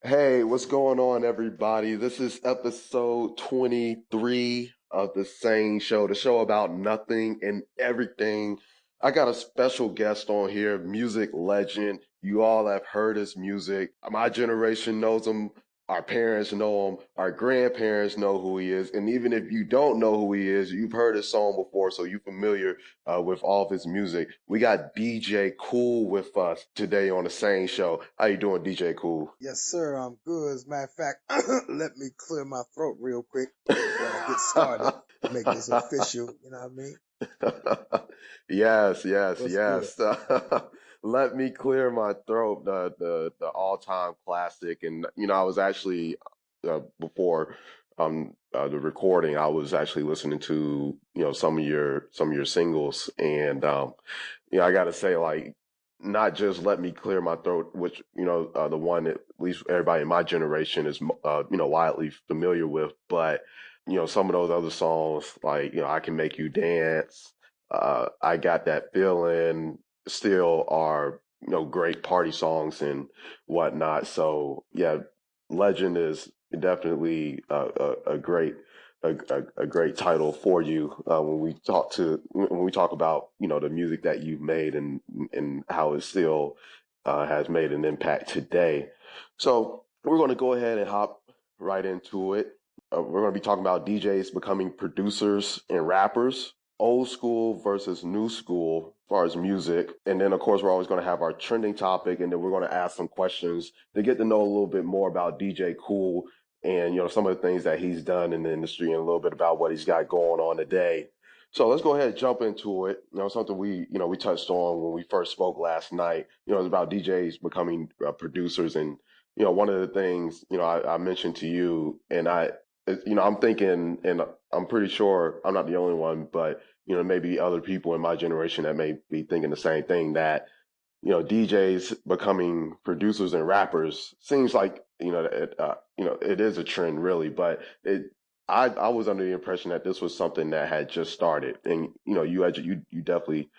Hey, what's going on, everybody? This is episode 23 of the SANE Show, the show about nothing and everything. I got a special guest on here, music legend. You all have heard his music. My generation knows him. Our parents know him. Our grandparents know who he is. And even if you don't know who he is, you've heard his song before, so you're familiar with all of his music. We got DJ Kool with us today on the SANE Show. How you doing, DJ Kool? Yes, sir. I'm good. As a matter of fact, let me clear my throat real quick before I get started. Make this official. You know what I mean? Yes, yes, What's good? yes. Let me clear my throat. The all-time classic, and I was actually before the recording, I was actually listening to some of your singles, and I got to say, like, not just let me clear my throat, which the one that at least everybody in my generation is widely familiar with, but some of those other songs, like, I Can Make You Dance, I Got That Feeling, still are, great party songs and whatnot. So, yeah, Legend is definitely a great, a great title for you when we talk about, the music that you've made and how it still has made an impact today. So we're going to go ahead and hop right into it. We're going to be talking about DJs becoming producers and rappers, old school versus new school as far as music. And then, of course, we're always going to have our trending topic, and then we're going to ask some questions to get to know a little bit more about DJ Kool and, some of the things that he's done in the industry and a little bit about what he's got going on today. So let's go ahead and jump into it. Something we touched on when we first spoke last night. It's about DJs becoming producers, and one of the things I mentioned to you, and I'm thinking, and I'm pretty sure I'm not the only one, but maybe other people in my generation that may be thinking the same thing, that DJs becoming producers and rappers seems like it is a trend, really, but I was under the impression that this was something that had just started, and you definitely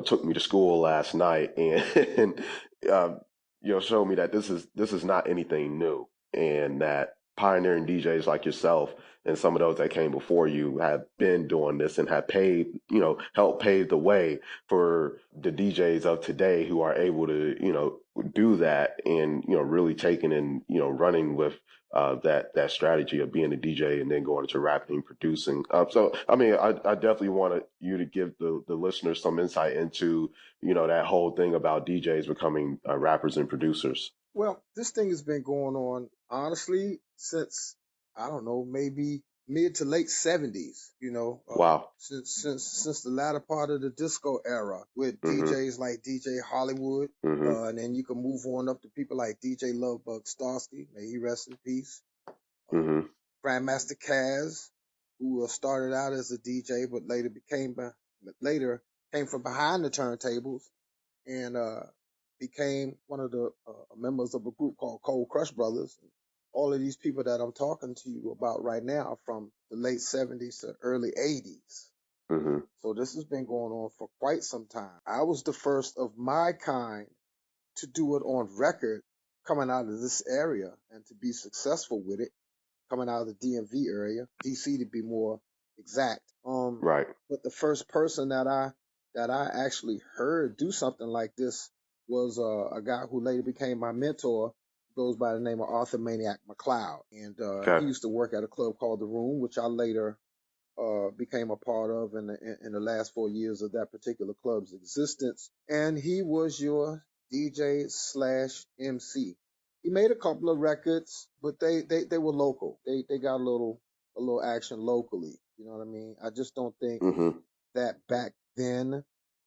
took me to school last night and and showed me that this is not anything new, and that pioneering DJs like yourself and some of those that came before you have been doing this and have helped pave the way for the DJs of today who are able to, do that and, really taking and, running with that strategy of being a DJ and then going into rapping and producing. So, I mean, I definitely wanted you to give the listeners some insight into, that whole thing about DJs becoming rappers and producers. Well, this thing has been going on, honestly, since, I don't know, maybe mid to late 70s, Wow. since the latter part of the disco era with Mm-hmm. DJs like DJ Hollywood. Mm-hmm. And then you can move on up to people like DJ Lovebug Starsky, may he rest in peace. Uh, Mm-hmm. Grandmaster Caz, who started out as a DJ, but later came from behind the turntables and became one of the members of a group called Cold Crush Brothers. All of these people that I'm talking to you about right now are from the late 70s to early 80s. Mm-hmm. So this has been going on for quite some time. I was the first of my kind to do it on record coming out of this area and to be successful with it coming out of the DMV area, DC to be more exact. Right. But the first person that I actually heard do something like this was a guy who later became my mentor, goes by the name of Arthur Maniac McLeod, and he Okay. used to work at a club called The Room, which I later became a part of in the last 4 years of that particular club's existence. And he was your DJ slash MC. He made a couple of records, but they were local. They got a little action locally. You know what I mean? I just don't think Mm-hmm. that back then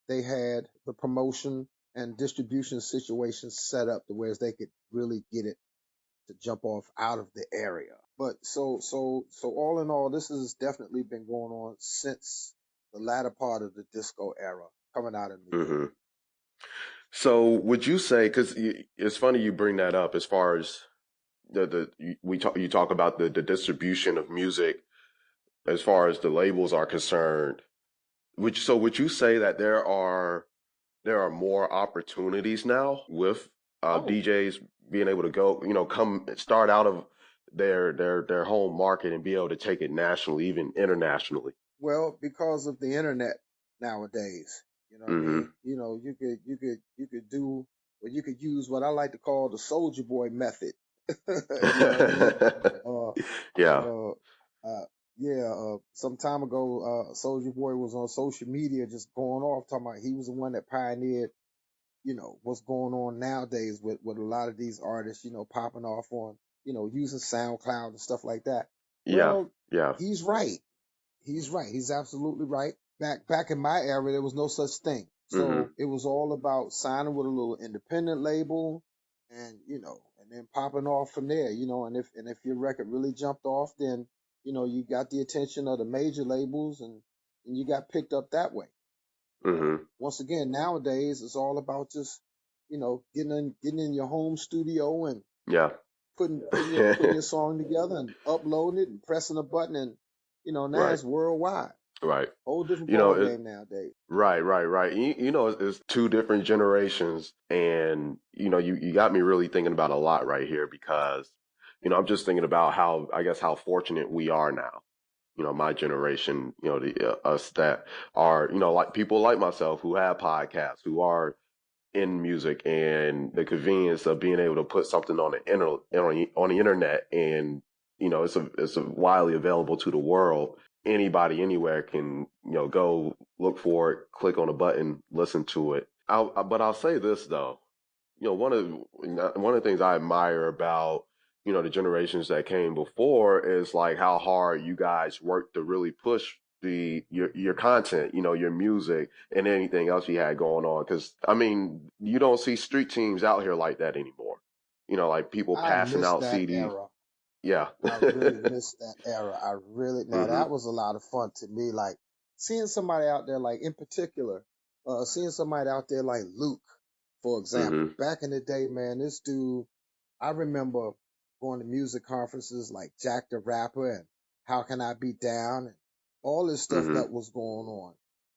they had the promotion and distribution situation set up to where they could really get it to jump off out of the area. But so all in all, this has definitely been going on since the latter part of the disco era, coming out of New York. Mm-hmm. So would you say, because it's funny you bring that up as far as you talk about the distribution of music as far as the labels are concerned. Would you say that there are more opportunities now with Oh, DJs being able to go, come start out of their home market and be able to take it nationally, even internationally. well, because of the internet nowadays, you know what I Hmm. mean? You could do, or you could use what I like to call the soldier boy method. You know what I mean? Uh, Yeah. uh, uh, yeah, some time ago, Soldier Boy was on social media just going off talking about he was the one that pioneered, what's going on nowadays with a lot of these artists, popping off on, using SoundCloud and stuff like that. Yeah. Well, Yeah. he's right. He's right. He's absolutely right. Back in my era, there was no such thing. Hmm. So it was all about signing with a little independent label, and and then popping off from there. And if your record really jumped off, then you got the attention of the major labels, and you got picked up that way. Hmm. Once again, nowadays it's all about just getting in your home studio and Yeah. putting your song together and uploading it and pressing a button, and now Right. it's worldwide. Right. Whole different You know, ball it, game nowadays. right, right, right. It's two different generations, and you got me really thinking about a lot right here because, I'm just thinking about how I guess how fortunate we are now. My generation, us that are, like people like myself who have podcasts, who are in music, and the convenience of being able to put something on on the internet, and it's widely available to the world. Anybody anywhere can go look for it, click on a button, listen to it. But I'll say this though, one of the things I admire about the generations that came before is like how hard you guys worked to really push your content, your music and anything else you had going on. Because I mean, you don't see street teams out here like that anymore. Like people I passing miss out that CDs. era. Yeah. I really miss that era. Now Mhm. that was a lot of fun to me. Like seeing somebody out there, like in particular, seeing somebody out there like Luke, for example. Mhm. Back in the day, man, this dude, I remember going to music conferences like Jack the Rapper and How Can I Be Down and all this stuff Mhm. that was going on.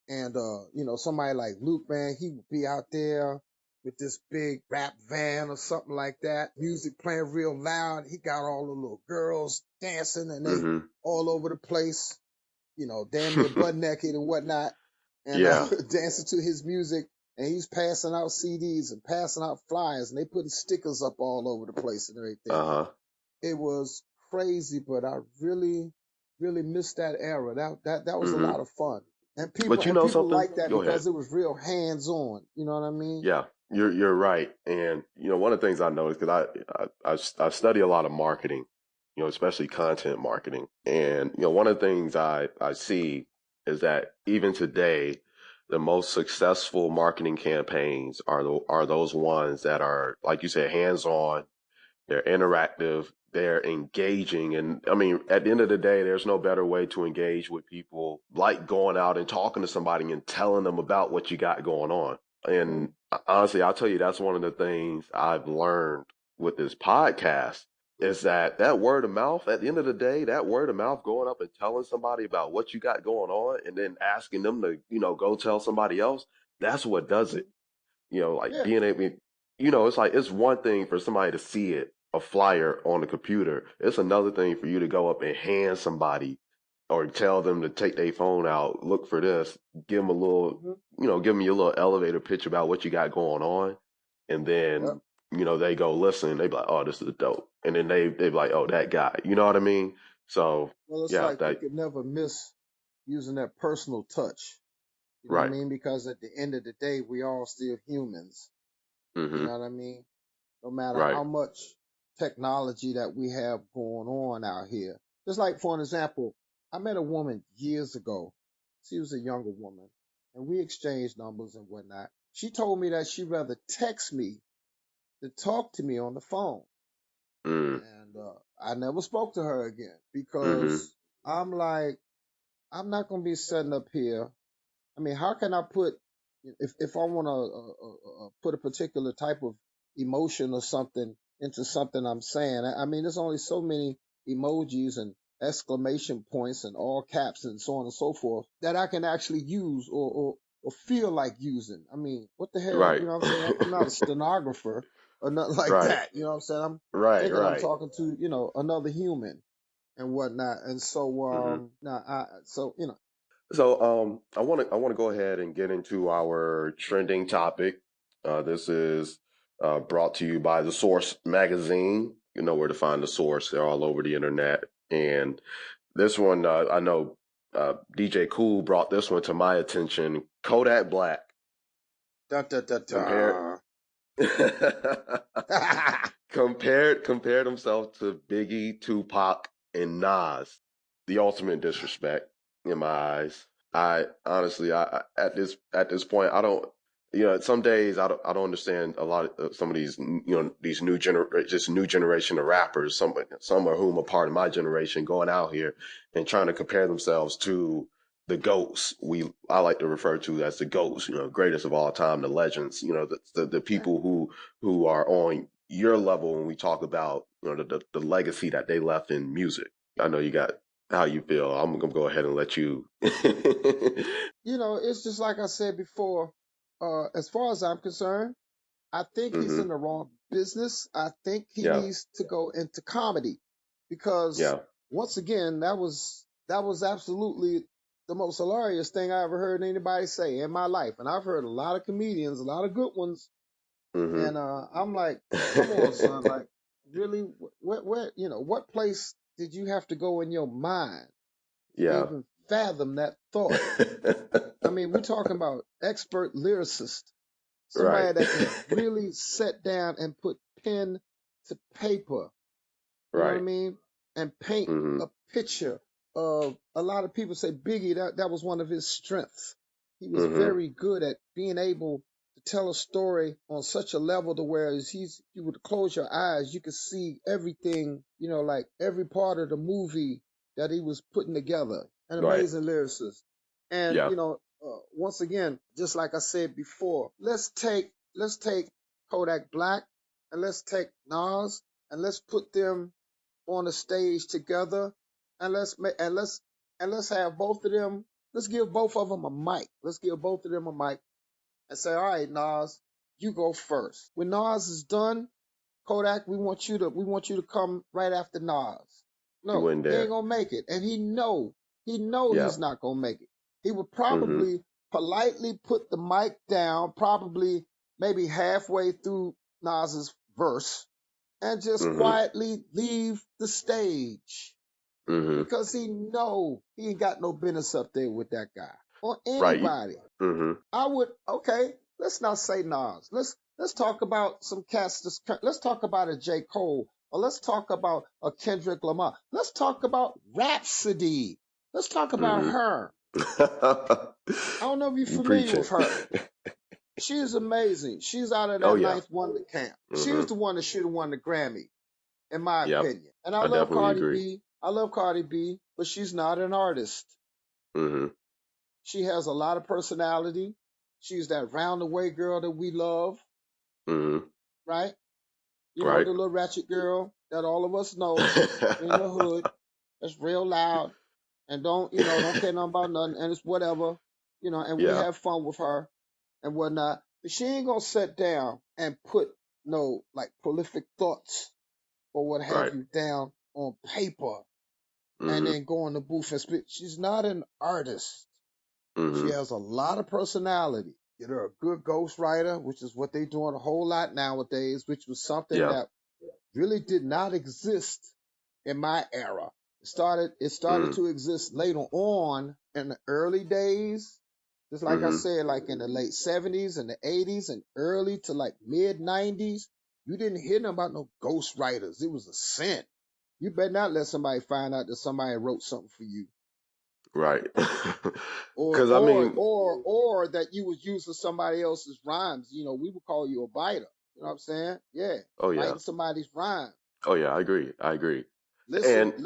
And somebody like Luke, man, he would be out there with this big rap van or something like that, music playing real loud. He got all the little girls dancing and they Mhm. all over the place, damn near butt naked and whatnot, and Yeah. dancing to his music. And he's passing out CDs and passing out flyers, and they putting stickers up all over the place and everything. Uh-huh. It was crazy, but I really, really missed that era. That was a Mhm. lot of fun, and people But you and know people something? like that Go ahead. because it was real hands on. You know what I mean? Yeah, you're right. And one of the things I noticed because I study a lot of marketing, especially content marketing. And one of the things I see is that even today, the most successful marketing campaigns are those ones that are, like you said, hands on. They're interactive. They're engaging. And I mean, at the end of the day, there's no better way to engage with people like going out and talking to somebody and telling them about what you got going on. Mhm. And honestly, I'll tell you, that's one of the things I've learned with this podcast is that word of mouth, at the end of the day, that word of mouth going up and telling somebody about what you got going on and then asking them to, go tell somebody else, that's what does it. Like Yeah. being able, it's like it's one thing for somebody to see it, a flyer on the computer. It's another thing for you to go up and hand somebody or tell them to take their phone out, look for this, give them a little, Hmm. give them your little elevator pitch about what you got going on. And Yep. then, they go listen, they be like, oh, this is dope. And then they be like, oh, that guy, you know what I mean? So Well, it's yeah, like you that, could never miss using that personal touch. You know what I right. mean? Because at the end of the day, we all still humans. You Mm-hmm. know what I mean? No matter Right. how much technology that we have going on out here. Just like, for an example, I met a woman years ago. She was a younger woman, and we exchanged numbers and whatnot. She told me that she'd rather text me than talk to me on the phone. Mm. And I never spoke to her again Mm-hmm. because I'm like, I'm not going to be sitting up here. I mean, how can I put if I want to put a particular type of emotion or something into something I'm saying? I mean, there's only so many emojis and exclamation points and all caps and so on and so forth that I can actually use or feel like using. I mean, what the hell? Right. You know what I'm saying? I'm not a stenographer. or nothing like Right. that. You know what I'm saying? I'm Right. thinking I'm Right. talking to, another human and whatnot. And so, Hmm. now So I want to go ahead and get into our trending topic. This is brought to you by the Source magazine. You know where to find the Source. They're all over the internet. And this one, I know DJ Kool brought this one to my attention. Kodak Black da da da compared da. compared himself to Biggie, Tupac, and Nas. The ultimate disrespect in my eyes. I honestly, at this point, I don't. Some days I don't understand a lot of some of these, these new generation of rappers. Some of whom are part of my generation going out here and trying to compare themselves to the GOATs. I like to refer to as the GOATs. Greatest of all time, the legends. The people who are on your level when we talk about the legacy that they left in music. I know you got how you feel. I'm gonna go ahead and let you. It's just like I said before. As far as I'm concerned, I think he's Hmm. in the wrong business. I think he Yeah. needs to go into comedy because Yeah. once again, that was absolutely the most hilarious thing I ever heard anybody say in my life. And I've heard a lot of comedians, a lot of good ones, Hmm. and I'm like, come on, son, like really, what place did you have to go in your mind to Yeah. even fathom that thought? I mean, we're talking about expert lyricist, Right. somebody that can really sit down and put pen to paper, you know what I Right. mean? And paint Hmm. a picture of a lot of people say Biggie, that was one of his strengths. He was Hmm. very good at being able to tell a story on such a level to where you would close your eyes, you could see everything, like every part of the movie that he was putting together. An Right. amazing lyricist. And, Yeah. once again, just like I said before, let's take Kodak Black and let's take Nas and let's put them on a stage together, and let's have both of them. Let's give both of them a mic. Let's give both of them a mic and say, all right, Nas, you go first. When Nas is done, Kodak, we want you to come right after Nas. He No, went he ain't there. gonna make it, and he know Yeah. he's not gonna make it. He would Hmm. probably politely put the mic down, probably maybe halfway through Nas's verse, and just Hmm. quietly leave the stage Hmm. because he ain't got no business up there with that guy or Right. anybody. Hmm. I would okay. Let's not say Nas. Let's talk about some cats. Let's talk about a J. Cole, or let's talk about a Kendrick Lamar. Let's talk about Rhapsody. Let's talk about Hmm. her. I don't know if you're You familiar preaching? with her. She is amazing. She's out of Oh that yeah. ninth wonder camp. She Hmm. was the one that should have won the Grammy, in my Yep. opinion. And I I love definitely Cardi agree. B. I love Cardi B, but she's not an artist. Hmm. She has a lot of personality. She's that round the way girl that we love, Hmm. right? Right. The little ratchet girl that all of us know in the hood that's real loud and don't care nothing about nothing and it's whatever, and we Yeah. have fun with her and whatnot. But she ain't gonna sit down and put no like prolific thoughts or what have Right. you down on paper and Hmm. then go in the booth and spit. She's not an artist. She Hmm. has a lot of personality. Get her a good ghostwriter, which is what they're doing a whole lot nowadays, which was something Yeah. that really did not exist in my era. It started Mm. to exist later on in the early days. Just like I Hmm. said, like in the late 70s and the 80s and early to like mid 90s, you didn't hear nothing about no ghostwriters. It was a sin. You better not let somebody find out that somebody wrote something for you. Right. Or Because I or mean, or or that you was using somebody else's rhymes. We would call you a biter. You know what I'm saying? Yeah. oh yeah, Biting somebody's rhyme. oh yeah, I agree, I agree. Listen, And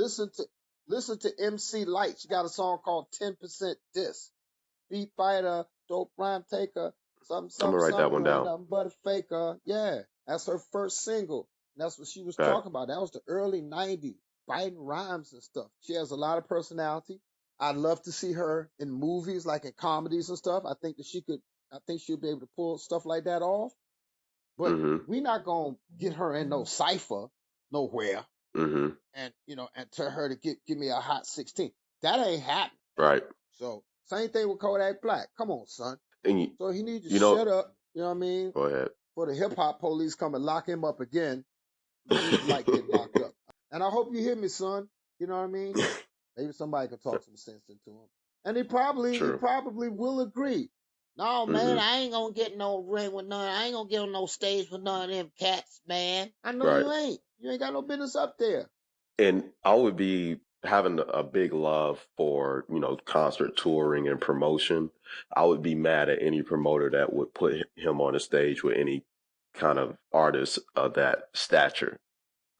listen to MC Light. She got a song called 10% Diss. Beat fighter, dope rhyme taker, something, I'm gonna something, write that something, one you ain't down. nothing but a faker. Yeah. That's her first single. And that's what she was Okay. talking about. That was the early 90s, biting rhymes and stuff. She has a lot of personality. I'd love to see her in movies, like in comedies and stuff. I think she'll be able to pull stuff like that off. but Mhm. we not gonna get her in no cipher nowhere, Mhm. and and tell her to give me a hot 16. That ain't happening. Right. So same thing with Kodak Black. Come on, son. And So he needs to you know, shut up. You know what I mean? go ahead. For the hip hop police come and lock him up again, he like getting locked up. And I hope you hear me, son. You know what I mean? Maybe somebody can talk some sense into him. And he True. probably will agree. No, man, Mhm. I ain't gonna get no ring with none. I ain't gonna get on no stage with none of them cats, man. I know Right. you ain't. You ain't got no business up there. And I would be having a big love for, concert touring and promotion. I would be mad at any promoter that would put him on a stage with any kind of artist of that stature.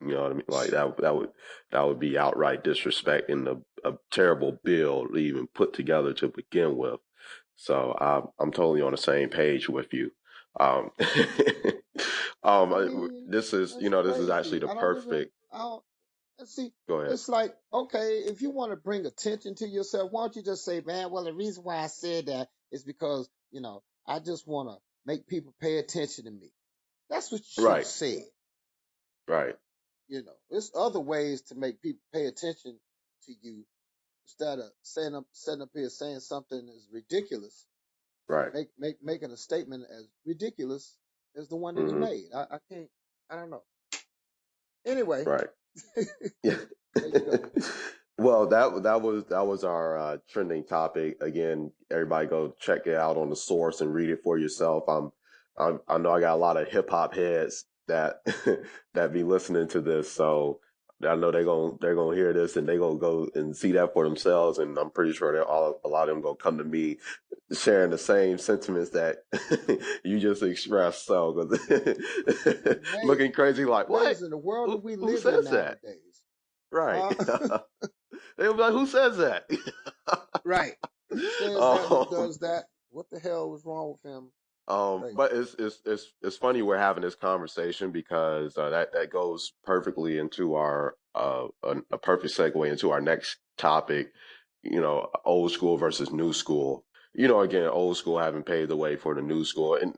You know what I mean? Like that would be outright disrespect and a terrible bill to even put together to begin with. So I'm totally on the same page with you. Um, I mean, this is actually crazy. the perfect. I don't, and see, Go ahead. it's like, okay, if you want to bring attention to yourself, why don't you just say, man, well, the reason why I said that is because, I just want to make people pay attention to me. That's what you should have Right. said. Right. There's other ways to make people pay attention to you instead of setting up here saying something is ridiculous. Right. Making a statement as ridiculous as the one that he Hmm. made. I can't, I don't know. Anyway, Right. there Yeah. you go. Well, that was our trending topic. Again, everybody go check it out on the source and read it for yourself. I know I got a lot of hip hop heads that that be listening to this, so I know they're gonna hear this and they gonna go and see that for themselves. And I'm pretty sure a lot of them gonna come to me sharing the same sentiments that you just expressed. So 'cause looking crazy, like what? Amazing the world that we Who live in says that? nowadays. Right. Huh? They'll be like, who says that? Right. Who says that? Who um, does that? What the hell was wrong with him? Crazy. but it's funny we're having this conversation because that goes perfectly into our a perfect segue into our next topic. Old school versus new school. Again, old school having paved the way for the new school, and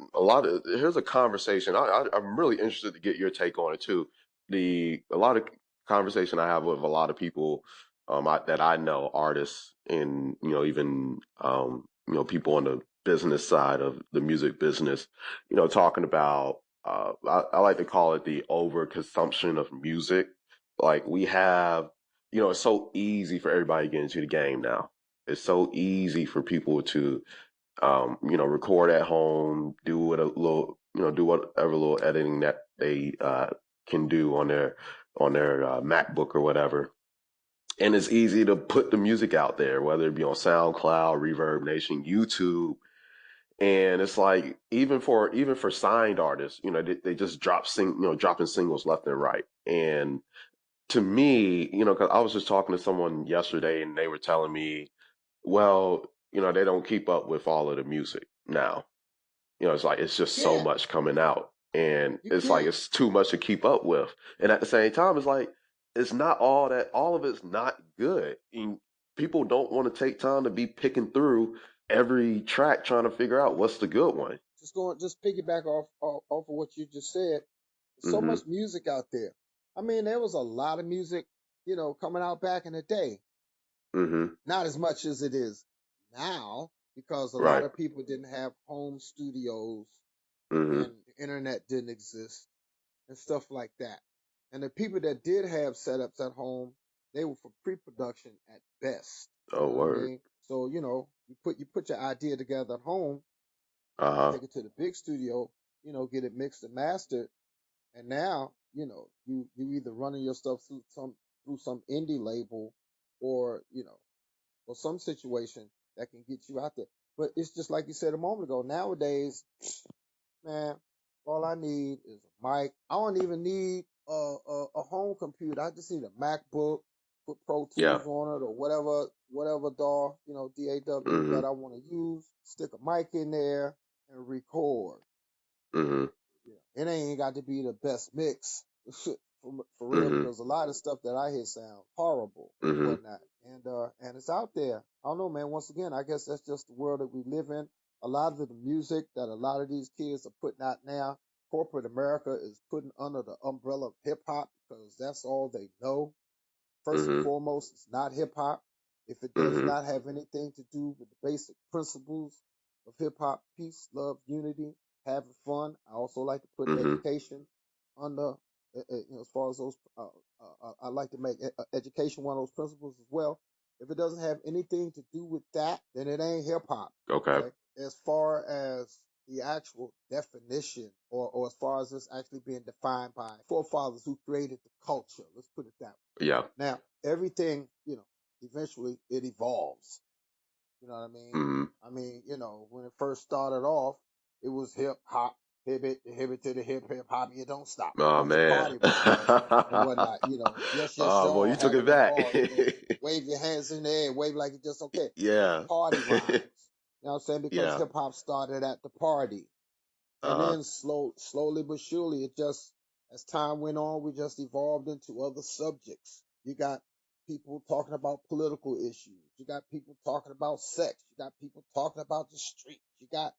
here's a conversation. I'm really interested to get your take on it too. A lot of conversation I have with a lot of people that I know, artists and even people on the business side of the music business, talking about I like to call it the overconsumption of music. Like we have, it's so easy for everybody to get into the game now. It's so easy for people to record at home, do what a little, do whatever little editing that they can do on their MacBook or whatever. And it's easy to put the music out there, whether it be on SoundCloud, Reverb Nation, YouTube. And it's like even for signed artists, they just dropping singles left and right. And to me, because I was just talking to someone yesterday and they were telling me, well, they don't keep up with all of the music now. It's like it's just so Can't. much coming out, and You it's like can't. it's too much to keep up with. And at the same time, it's like it's not all that. All of it's not good. And people don't want to take time to be picking through every track trying to figure out what's the good one. Just piggyback off of what you just said. There's so Hmm. much music out there. I mean, there was a lot of music, coming out back in the day. Hmm. Not as much as it is now because a lot Right. of people didn't have home studios Hmm. and the internet didn't exist and stuff like that. And the people that did have setups at home, they were for pre-production at best. You Oh, know what I word. mean? So, you put your idea together at home, Uh-huh. take it to the big studio, get it mixed and mastered, and now, you either running your stuff through some indie label or, or some situation that can get you out there. But it's just like you said a moment ago. Nowadays, man, all I need is a mic. I don't even need a home computer. I just need a MacBook, put Pro Yeah. Tools on it or whatever DAW, DAW Hmm. that I want to use. Stick a mic in there and record. Hmm. It ain't got to be the best mix for real Hmm. because a lot of stuff that I hear sound horrible and Hmm. whatnot. And it's out there. I don't know, man. Once again, I guess that's just the world that we live in. A lot of the music that a lot of these kids are putting out now, corporate America is putting under the umbrella of hip hop because that's all they know. First and Mhm. foremost, it's not hip hop. If it does Mhm. not have anything to do with the basic principles of hip hop, peace, love, unity, having fun. I also like to put Mhm. education under, as far as those, I like to make education one of those principles as well. If it doesn't have anything to do with that, then it ain't hip hop. Okay. Okay. As far as the actual definition, or as far as this actually being defined by forefathers who created the culture, let's put it that way. Yeah. Now, everything, eventually it evolves. You know what I mean? Mhm. I mean, when it first started off, it was hip hop, hip it to the hip hop, you don't stop. Oh That was man. party rhymes and whatnot. Yes, yes, Oh boy, y'all, you took it having that back. ball, wave your hands in the air, wave like it's just okay. Yeah. Party rhymes. You know what I'm saying? Because Yeah. hip hop started at the party. And Uh-huh. then slowly but surely, as time went on, we just evolved into other subjects. You got people talking about political issues. You got people talking about sex. You got people talking about the street. You got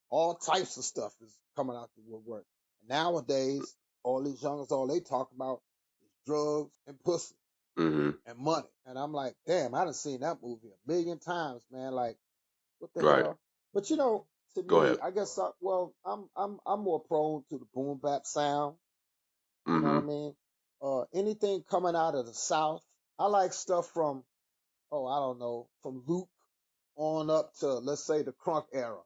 all types of stuff is coming out the woodwork. And nowadays, all these youngers, all they talk about is drugs and pussy Mhm. and money. And I'm like, damn, I done seen that movie a million times, man. Like, what the Right. hell? But to Go me, ahead. I guess I'm more prone to the boom bap sound. You know what I Mhm. mean? Anything coming out of the South, I like stuff from, I don't know, from Luke on up to, let's say, the crunk era,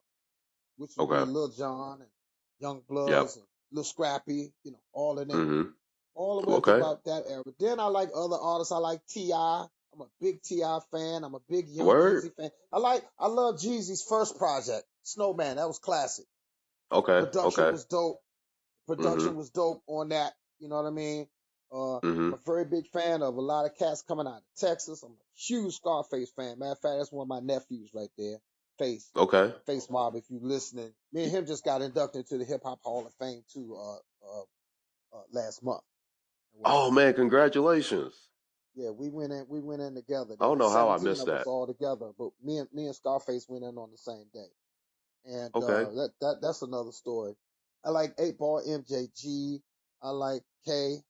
which would be Okay. Lil Jon and Young Yep. Bloods and Lil Scrappy, all of them, Mhm. all the way up to Okay. about that era. But then I like other artists. I like T.I. I'm a big T.I. fan. I'm a big Young Word. Jeezy fan. I love Jeezy's first project, Snowman. That was classic. Okay. Production Okay. was dope. Production Mhm. was dope on that. You know what I mean? I'm a Mhm. very big fan of a lot of cats coming out of Texas. I'm a huge Scarface fan. Matter of fact, that's one of my nephews right there. Face. Okay. Face Mob, if you listening. Me and him just got inducted into the Hip Hop Hall of Fame too, last month and Oh whatnot. man, congratulations. Yeah, we went in together. I There don't was know how I 17 missed of us that. all together, but me and Scarface went in on the same day. And Okay. that's another story. I like 8 Ball MJG. I like K.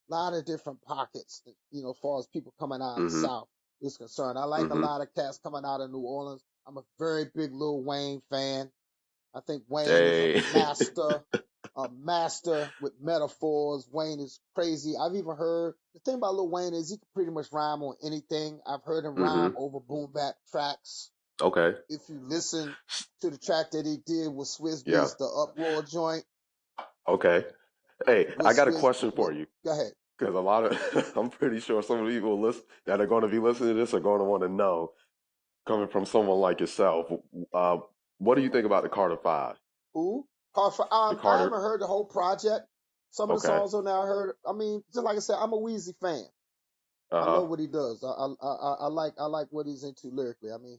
A lot of different pockets, as far as people coming out of the Mhm. South is concerned. I like a Mhm. lot of cats coming out of New Orleans. I'm a very big Lil Wayne fan. I think Wayne is Hey. a master with metaphors. Wayne is crazy. I've even heard the thing about Lil Wayne is he can pretty much rhyme on anything. I've heard him rhyme Mhm. over boom bap tracks. Okay. If you listen to the track that he did with Swizz Yeah. Beatz, the Uproar joint Okay. Hey, with I got a Swizz. question for you Go ahead. because a lot of I'm pretty sure some of the people that are going to be listening to this are going to want to know, coming from someone like yourself, uh, what do you think about the Carter Five? Who? The I Carter. haven't heard the whole project. Some of the Okay. songs on there I heard. I mean, just like I said, I'm a Weezy fan. Uh I huh. love what he does. I like what he's into lyrically. I mean,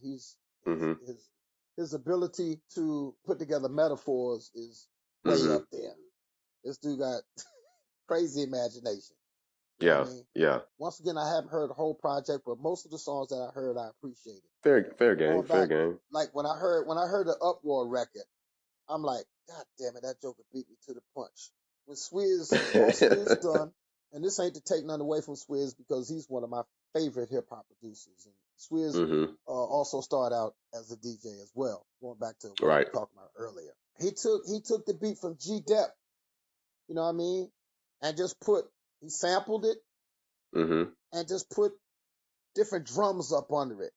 Mhm. his ability to put together metaphors is way Mhm. up there. This dude got crazy imagination. You know what I Yeah. mean? Yeah. Once again, I haven't heard the whole project, but most of the songs that I heard, I appreciated. Fair game. Going Fair back, game. like when I heard the Uproar record, I'm like, God damn it, that Joker beat me to the punch. When all Swizz done, and this ain't to take nothing away from Swizz because he's one of my favorite hip hop producers. And Swizz Mhm. also started out as a DJ as well, going back to what we Right. were talking about earlier. He took the beat from G Dep, you know what I mean, and he sampled it Mhm. and just put different drums up under it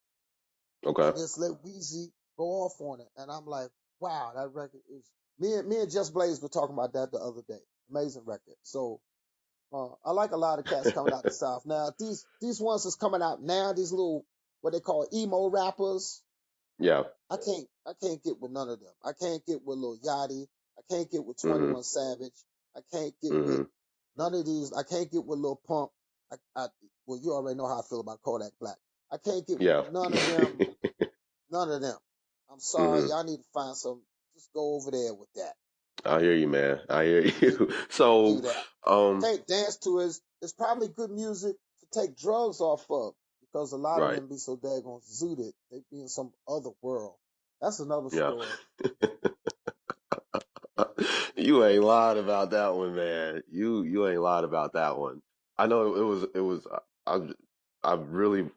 Okay. and just let Weezy go off on it. And I'm like, wow, that record is me and Just Blaze were talking about that the other day. Amazing record. So I like a lot of cats coming out the South. Now these ones that's coming out now, these little what they call emo rappers, Yeah. I can't get with none of them. I can't get with Lil Yachty. I can't get with Mhm. 21 Savage. I can't get with Mhm. none of these. I can't get with Lil Pump. Well, you already know how I feel about Kodak Black. I can't get with Yeah. none of them. None of them. I'm sorry, Mhm. y'all need to find some. Just go over there with that. I hear you, man. I hear Do, you. do So, that. um, Take dance to is. It's probably good music to take drugs off of because a lot of right. them be so daggone zooted. They be in some other world. That's another Yeah. story. You ain't lied about that one, man. You ain't lied about that one. I know it was. I really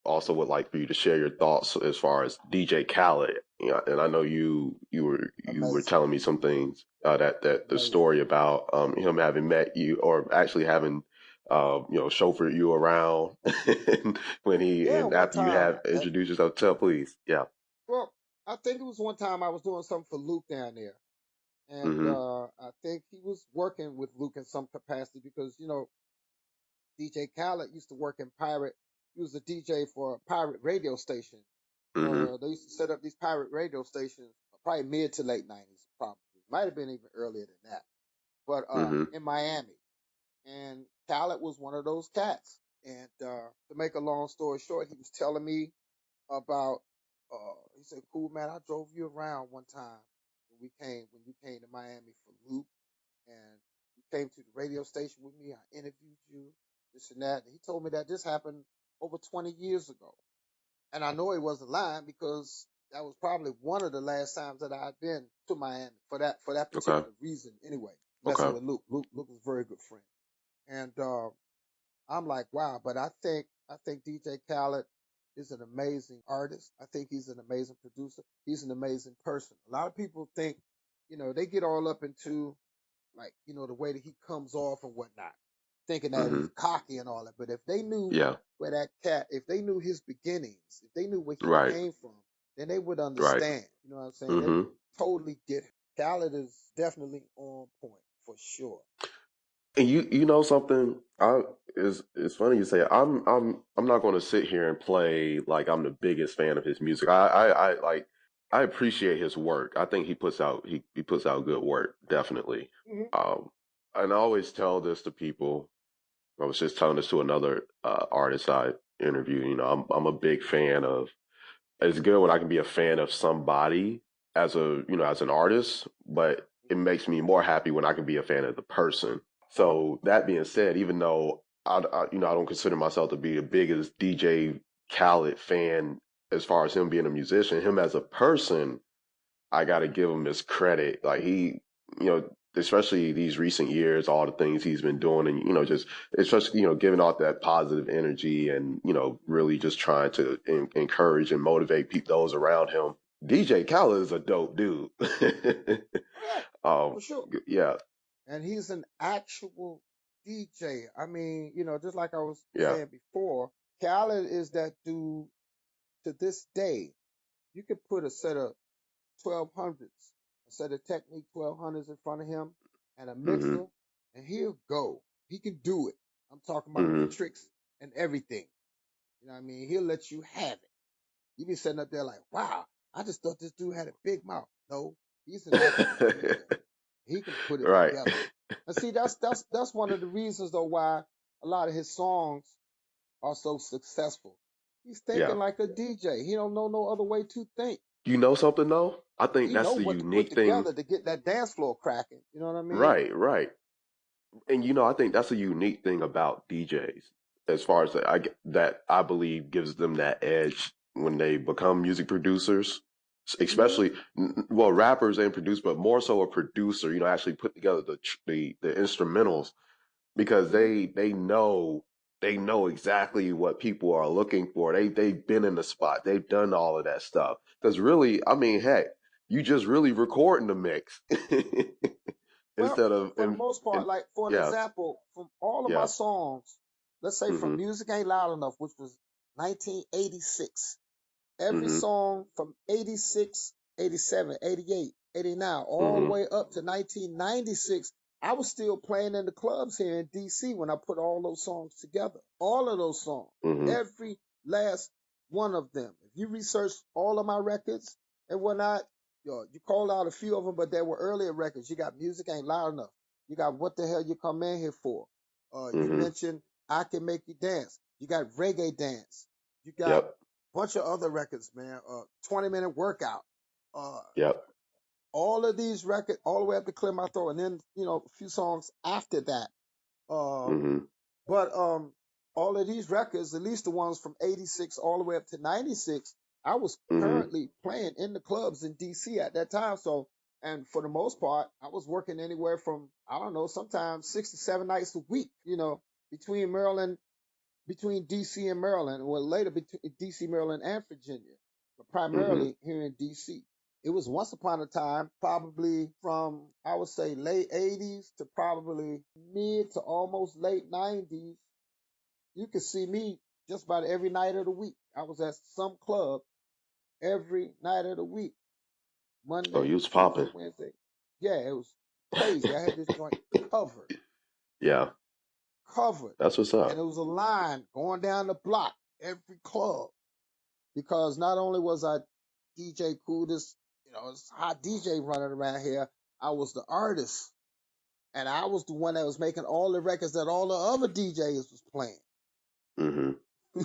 also would like for you to share your thoughts as far as DJ Khaled. You know, and I know you were Amazing, telling me some things that the amazing. story about him having met you or actually having chauffeured you around when he Yeah, and one after you time. have introduced yourself. Tell please, yeah. Well, I think it was one time I was doing something for Luke down there, and Mm-hmm. I think he was working with Luke in some capacity because DJ Khaled used to work in pirate. He was a DJ for a pirate radio station. Mm-hmm. They used to set up these pirate radio stations, probably mid to late '90s, probably. Might have been even earlier than that, but Mm-hmm. in Miami. And Khaled was one of those cats. And to make a long story short, he was telling me about. He said, "Cool man, I drove you around one time when you came to Miami for Luke, and you came to the radio station with me. I interviewed you, this and that." And he told me that this happened over 20 years ago, and I know he wasn't lying because that was probably one of the last times that I'd been to Miami for that Okay. particular reason. Anyway, messing Okay. with Luke. Luke was a very good friend, and I'm like, wow. But I think DJ Khaled is an amazing artist. I think he's an amazing producer. He's an amazing person. A lot of people think, they get all up into like, the way that he comes off and whatnot, thinking that Mm-hmm. he's cocky and all that. But if they knew Yeah. if they knew his beginnings, if they knew where he Right. came from, then they would Right. understand. You know what I'm saying? They would Mm-hmm. totally get him. Khaled is definitely on point for sure. And you know something? It's funny you say it. I'm not going to sit here and play like I'm the biggest fan of his music. I like I appreciate his work. I think he puts out good work, definitely. Hmm. Um, and I always tell this to people. I was just telling this to another artist I interviewed. You know, I'm a big fan of. It's good when I can be a fan of somebody as as an artist, but it makes me more happy when I can be a fan of the person. So that being said, even though I don't consider myself to be the biggest DJ Khaled fan as far as him being a musician, him as a person, I got to give him his credit. Like especially these recent years, all the things he's been doing, and just especially giving out that positive energy, and really just trying to encourage and motivate those around him. DJ Khaled is a dope dude. Oh yeah, um, for sure. yeah, And he's an actual DJ. I mean, just like I was yeah, saying before, Khaled is that dude to this day. You could put a set of 1200s, a set of Technique 1200s in front of him and a hmm mixer, and he'll go. He can do it. I'm talking about with the hmm tricks and everything. You know what I mean? He'll let you have it. You be sitting up there like, wow, I just thought this dude had a big mouth. No, he's an actual DJ. He can put it right, together. And see, that's one of the reasons though why a lot of his songs are so successful. He's yeah. thinking like a DJ. He don't know no other way to think. You know something though? I think He that's know the what to put unique thing. together to get that dance floor cracking. You know what I mean? Right, right. And I think that's a unique thing about DJs, as far as that I believe gives them that edge when they become music producers, Hmm. especially well, rappers and produce, but more so a producer. Actually put together the instrumentals because Hmm. they know exactly what people are looking for. They've been in the spot. They've done all of that stuff. Because really, I mean, heck, you just really recording the mix Well, instead of for the most part, and like for an yeah. example, from all of my Yeah. songs, let's say from Mhm. Music Ain't Loud Enough, which was 1986. Every Mhm. song from 86, 87, 88, 89, all the Mhm. way up to 1996, I was still playing in the clubs here in DC when I put all those songs together. All of those songs, Mhm. every last one of them. If you research all of my records and whatnot, you called out a few of them, but there were earlier records. You got Music Ain't Loud Enough. You got What the Hell You Come In Here For. You Mhm. mentioned I Can Make You Dance. You got Reggae Dance. You got Yep. bunch of other records, man. 20-minute workout. Uh, Yep. all of these records, all the way up to Clear My Throat, and then a few songs after that. Uh, Mhm. but all of these records, at least the ones from '86 all the way up to '96, I was Mhm. currently playing in the clubs in DC at that time. So And for the most part, I was working anywhere from, I don't know, sometimes 6 to 7 nights a week, between Maryland, between DC and Maryland, well, later between DC, Maryland, and Virginia, but Mm-hmm. primarily here in DC. It was once upon a time, probably from, I would say, late 80s to probably mid to almost late 90s. You could see me just about every night of the week. I was at some club every night of the week. Oh, Monday, you was Tuesday, popping. Wednesday. Yeah, it was crazy. I had this joint covered, Yeah, covered. that's what's And up. it was a line going down the block, every club. Because not only was I DJ Kool, this hot DJ running around here, I was the artist. And I was the one that was making all the records that all the other DJs was playing. Mm-hmm.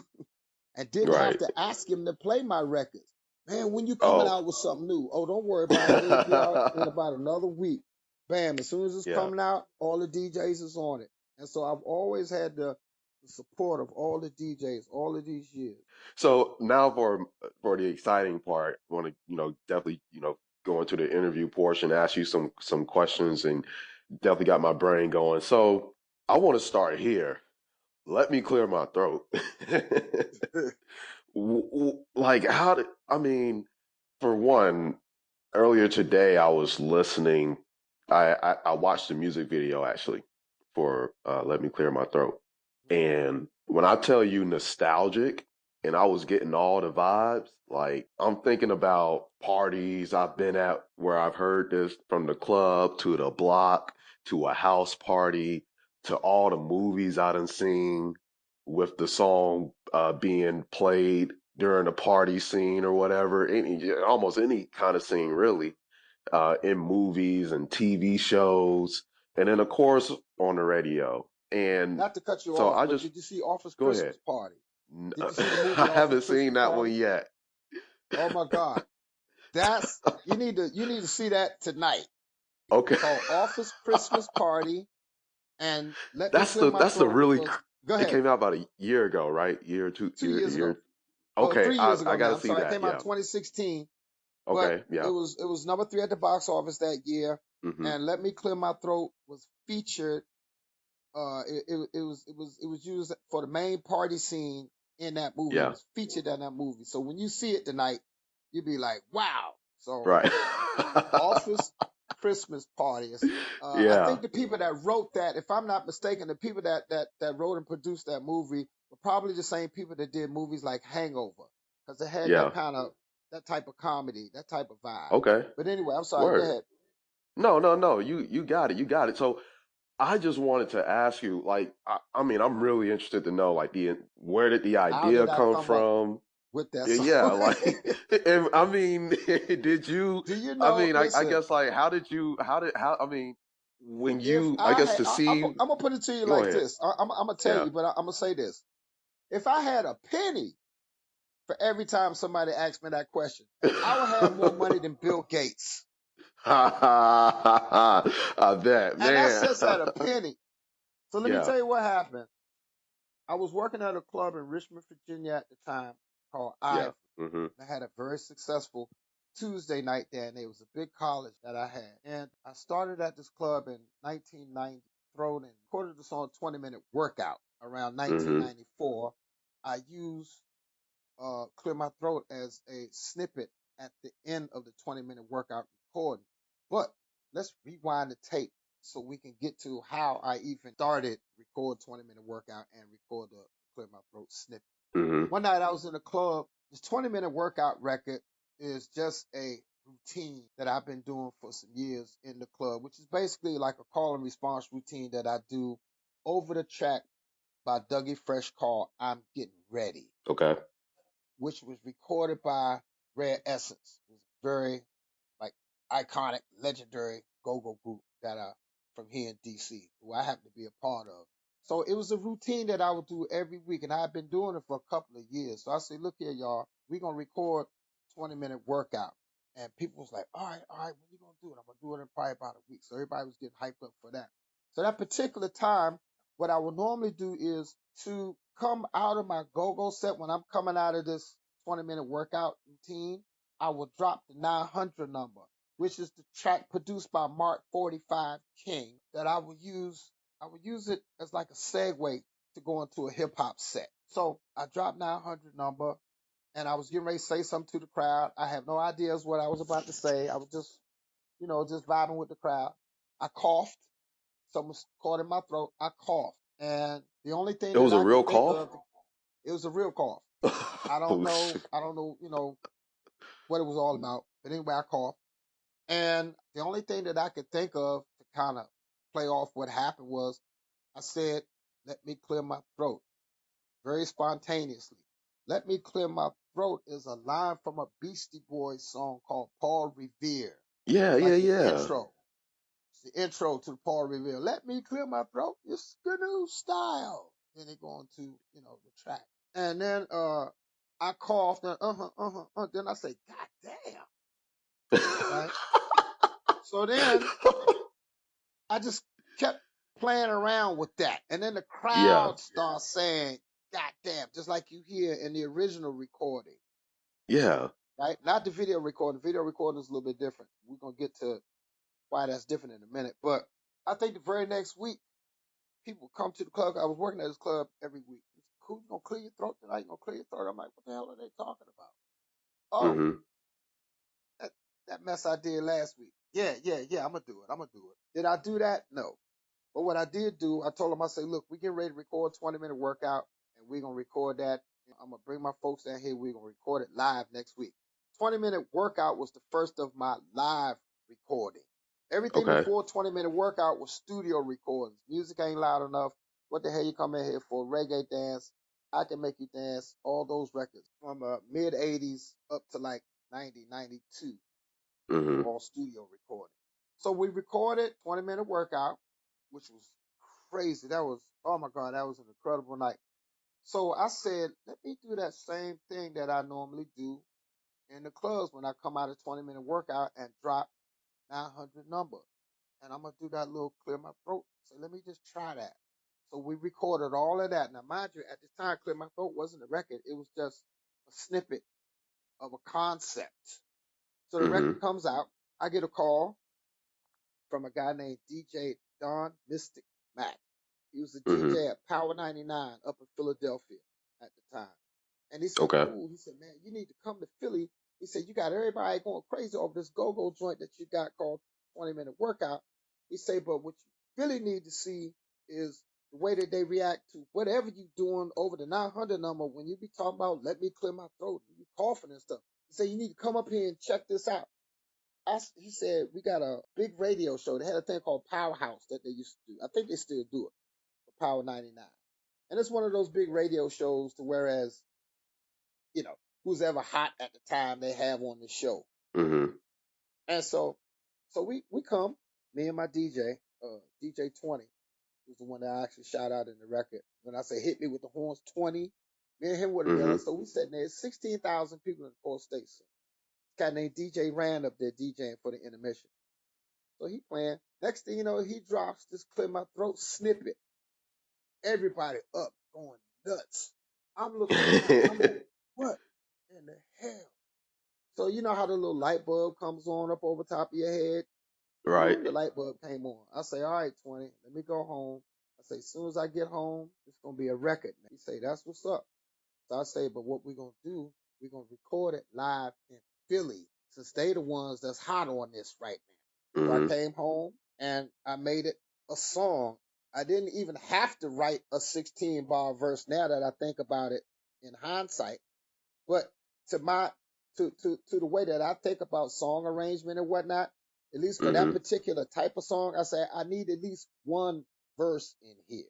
And didn't have Right. to ask him to play my records. Man, when you coming Oh. out with something new? Oh, don't worry about it. It'll be out in about another week. Bam, as soon as it's Yeah. coming out, all the DJs is on it. And so I've always had the support of all the DJs all of these years. So now for the exciting part, I want to definitely go into the interview portion, ask you some questions, and definitely got my brain going. So I want to start here. Let me clear my throat. Like how did I mean? For one, earlier today I was listening. I watched the music video actually for "Let Me Clear My Throat," and when I tell you nostalgic, and I was getting all the vibes, like I'm thinking about parties I've been at where I've heard this from the club to the block to a house party to all the movies I done seen with the song being played during a party scene or whatever, almost any kind of scene really, in movies and TV shows, and then of course on the radio. And Not to cut you so off, I but just did you see Office go ahead. Christmas Party? Did you see the movie I Office haven't seen Christmas that one Party? yet. Oh my God. That's you need to see that tonight. Okay, It's called Office Christmas Party, and Let Me that's Clear the My that's the Throat really. was, go It ahead. came out about a year ago, right? Year or two, 2 years ago. Oh, Okay, 3 years I ago now. gotta I'm see sorry. It that. came out Yeah. in 2016, but Okay. it Yeah. was it was number 3 at the box office that year. Hmm. And Let Me Clear My Throat was featured. It was used for the main party scene in that movie. It Yeah. was featured in that movie. So when you see it tonight, you'll be like, wow. So Right. Office Christmas parties. I Yeah. think the people that wrote that, if I'm not mistaken, the people that wrote and produced that movie were probably the same people that did movies like Hangover, because it had Yeah. that type of comedy, that type of vibe. Okay. But anyway, I'm sorry. Go Word. ahead. No, no, no. You got it. You got it. So I just wanted to ask you, like, I mean, I'm really interested to know, like, the where did the How idea did I come come up from? with that Yeah, song? like, and I mean, did you? Do you I know? mean, I Listen, guess, like, how did you? How? I mean, when if you, I I guess, had, to see. I'm gonna put it to you Go like ahead. this. I'm gonna tell Yeah. you, but I'm gonna say this. If I had a penny for every time somebody asks me that question, I would have more money than Bill Gates. I bet, And that's man. just at a penny. So let me Yeah. tell you what happened. I was working at a club in Richmond, Virginia at the time called Yeah. Ivory. Hmm. I had a very successful Tuesday night there, and it was a big college that I had. And I started at this club in 1990, thrown in, recorded the song 20-Minute Workout around Hmm. 1994. I used Clear My Throat as a snippet at the end of the 20-minute workout recording. But let's rewind the tape so we can get to how I even started record 20-minute workout and record the Clear My Throat snippet. Hmm. One night I was in a club. This 20-minute workout record is just a routine that I've been doing for some years in the club, which is basically like a call and response routine that I do over the track by Dougie Fresh called I'm Getting Ready, Okay. which was recorded by Rare Essence. It was a very like iconic, legendary go-go group that are from here in DC, who I happen to be a part of. So it was a routine that I would do every week, and I've been doing it for a couple of years. So I said, look here, y'all, we're gonna record 20-minute workout. And people was like, all right, when you gonna do it? I'm gonna do it in probably about a week. So everybody was getting hyped up for that. So that particular time, what I would normally do is to come out of my go-go set when I'm coming out of this 20-minute workout routine, I will drop the 900 number, which is the track produced by Mark 45 King that I would use. I would use it as like a segue to go into a hip hop set. So I dropped 900 number and I was getting ready to say something to the crowd. I have no ideas what I was about to say. I was just, just vibing with the crowd. I coughed. Something was caught in my throat. I coughed. And the only thing It that was a I real could think cough? of, it was a real cough. I don't Oh, know. shit. I don't know, what it was all about. But anyway, I coughed. And the only thing that I could think of to kind of play off what happened was I said, let me clear my throat very spontaneously. Let me clear my throat is a line from a Beastie Boys song called Paul Revere. Yeah, It's yeah, like the yeah. intro. It's the intro to Paul Revere. Let me clear my throat. It's the new style. Then they go into, the track. And then I coughed and then I say, God damn. Right? So then I just kept playing around with that. And then the Yeah, crowd starts saying, God damn, just like you hear in the original recording, yeah. right? Not the video recording. The video recording is a little bit different. We're going to get to why that's different in a minute. But I think the very next week, people come to the club. I was working at this club every week. Cool, you going to clear your throat tonight? You going to clear your throat? I'm like, what the hell are they talking about? Oh, Mm-hmm. that, that mess I did last week. Yeah, I'm going to do it. I'm going to do it. Did I do that? No. But what I did do, I told them, I said, look, we get ready to record a 20-minute workout, and we're going to record that. I'm going to bring my folks down here. We're going to record it live next week. 20-minute workout was the first of my live recording. Everything Okay. before 20-minute workout was studio recordings. Music ain't loud enough. What the hell you come in here for? Reggae dance. I Can Make You Dance. All those records from mid 80s up to like 90, 92 was Mm-hmm. all studio recording. So we recorded 20-minute workout, which was crazy. That was, oh my God, that was an incredible night. So I said, let me do that same thing that I normally do in the clubs when I come out of 20-minute workout and drop 900 number. And I'm going to do that little clear my throat. So let me just try that. So we recorded all of that. Now, mind you, at this time, Clear My Throat wasn't a record. It was just a snippet of a concept. So the Mm-hmm. record comes out. I get a call from a guy named DJ Don Mystic Mac. He was a Mm-hmm. DJ at Power 99 up in Philadelphia at the time. And he said, Okay. Kool, he said, man, you need to come to Philly. He said, you got everybody going crazy over this go-go joint that you got called 20-minute workout. He said, but what you really need to see is the way that they react to whatever you doing over the 900 number when you be talking about, let me clear my throat, and you coughing and stuff. He said, you need to come up here and check this out. He said, we got a big radio show. They had a thing called Powerhouse that they used to do. I think they still do it for Power 99. And it's one of those big radio shows to whereas, who's ever hot at the time they have on the show. Mm-hmm. And so we come, me and my DJ, DJ 20, who's the one that I actually shout out in the record. When I say hit me with the horns 20, me and him were Mm-hmm. together. So we sitting there, 16,000 people in the fourth station. This guy named DJ Rand up there DJing for the intermission. So he playing. Next thing you know, he drops this clear my throat snippet. Everybody up, going nuts. I'm looking around. I'm like, what in the hell? So you know how the little light bulb comes on up over top of your head? Right. Ooh, the light bulb came on. I say, all right, 20, let me go home. I say, as soon as I get home, it's going to be a record. He say, that's what's up. So I say, but what we're going to do, we're going to record it live in Philly since they the ones that's hot on this right now. So I Mm-hmm. came home and I made it a song. I didn't even have to write a 16 bar verse now that I think about it in hindsight. But to my to the way that I think about song arrangement and whatnot, at least for that Mm-hmm. particular type of song, I say I need at least one verse in here.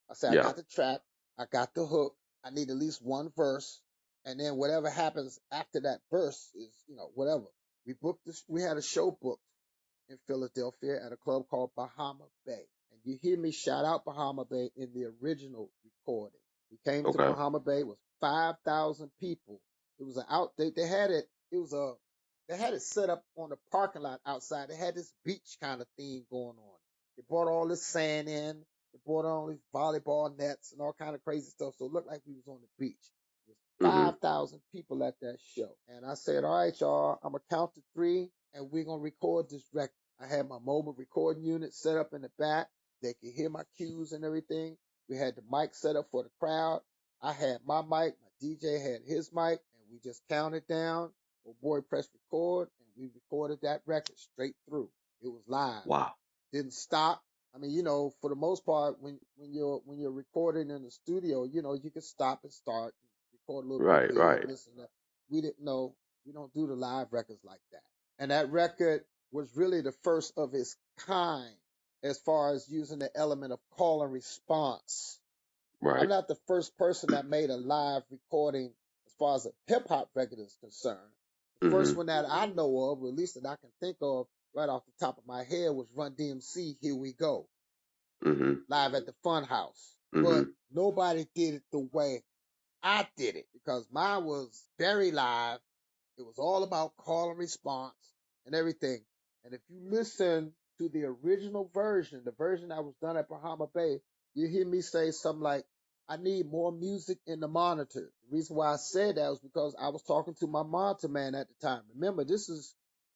I say I Yeah. got the track, I got the hook, I need at least one verse, and then whatever happens after that verse is, whatever. We booked this. We had a show booked in Philadelphia at a club called Bahama Bay, and you hear me shout out Bahama Bay in the original recording. We came to Okay. Bahama Bay with 5,000 people. It was an out. They had it. It was a. They had it set up on the parking lot outside. They had this beach kind of thing going on. They brought all this sand in. They brought all these volleyball nets and all kind of crazy stuff. So it looked like we was on the beach. It was Mm-hmm. 5,000 people at that show. And I said, all right, y'all, I'm going to count to three and we're going to record this record. I had my mobile recording unit set up in the back. They could hear my cues and everything. We had the mic set up for the crowd. I had my mic. My DJ had his mic, and we just counted down. Well, boy, pressed record, and we recorded that record straight through. It was live. Wow. Didn't stop. I mean, for the most part, when you're recording in the studio, you can stop and start, record a little bit Right, here, right, listen. We didn't know. We don't do the live records like that. And that record was really the first of its kind as far as using the element of call and response. I'm right. not the first person that made a live recording as far as a hip hop record is concerned. The first Mhm, one that I know of, or at least that I can think of right off the top of my head, was Run DMC, Here We Go, mhm, live at the Fun House. But mhm. nobody did it the way I did it because mine was very live. It was all about call and response and everything. And if you listen to the original version, the version that was done at Bahama Bay, you hear me say something like, I need more music in the monitor. The reason why I said that was because I was talking to my monitor man at the time. Remember,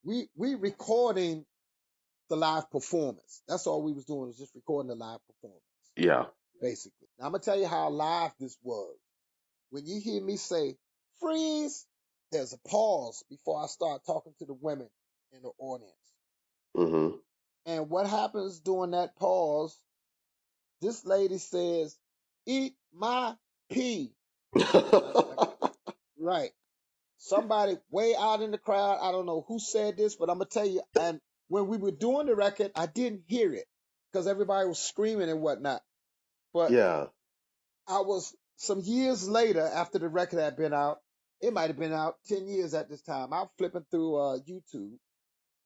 we recording the live performance. That's all we was doing, was just recording the live performance, Yeah. basically. Now I'm gonna tell you how live this was. When you hear me say freeze, there's a pause before I start talking to the women in the audience. Mhm. And what happens during that pause, this lady says, eat my pee. Right. Somebody way out in the crowd, I don't know who said this, but I'm going to tell you, and when we were doing the record, I didn't hear it because everybody was screaming and whatnot. But Yeah. I was some years later after the record had been out. It might have been out 10 years at this time. I'm flipping through YouTube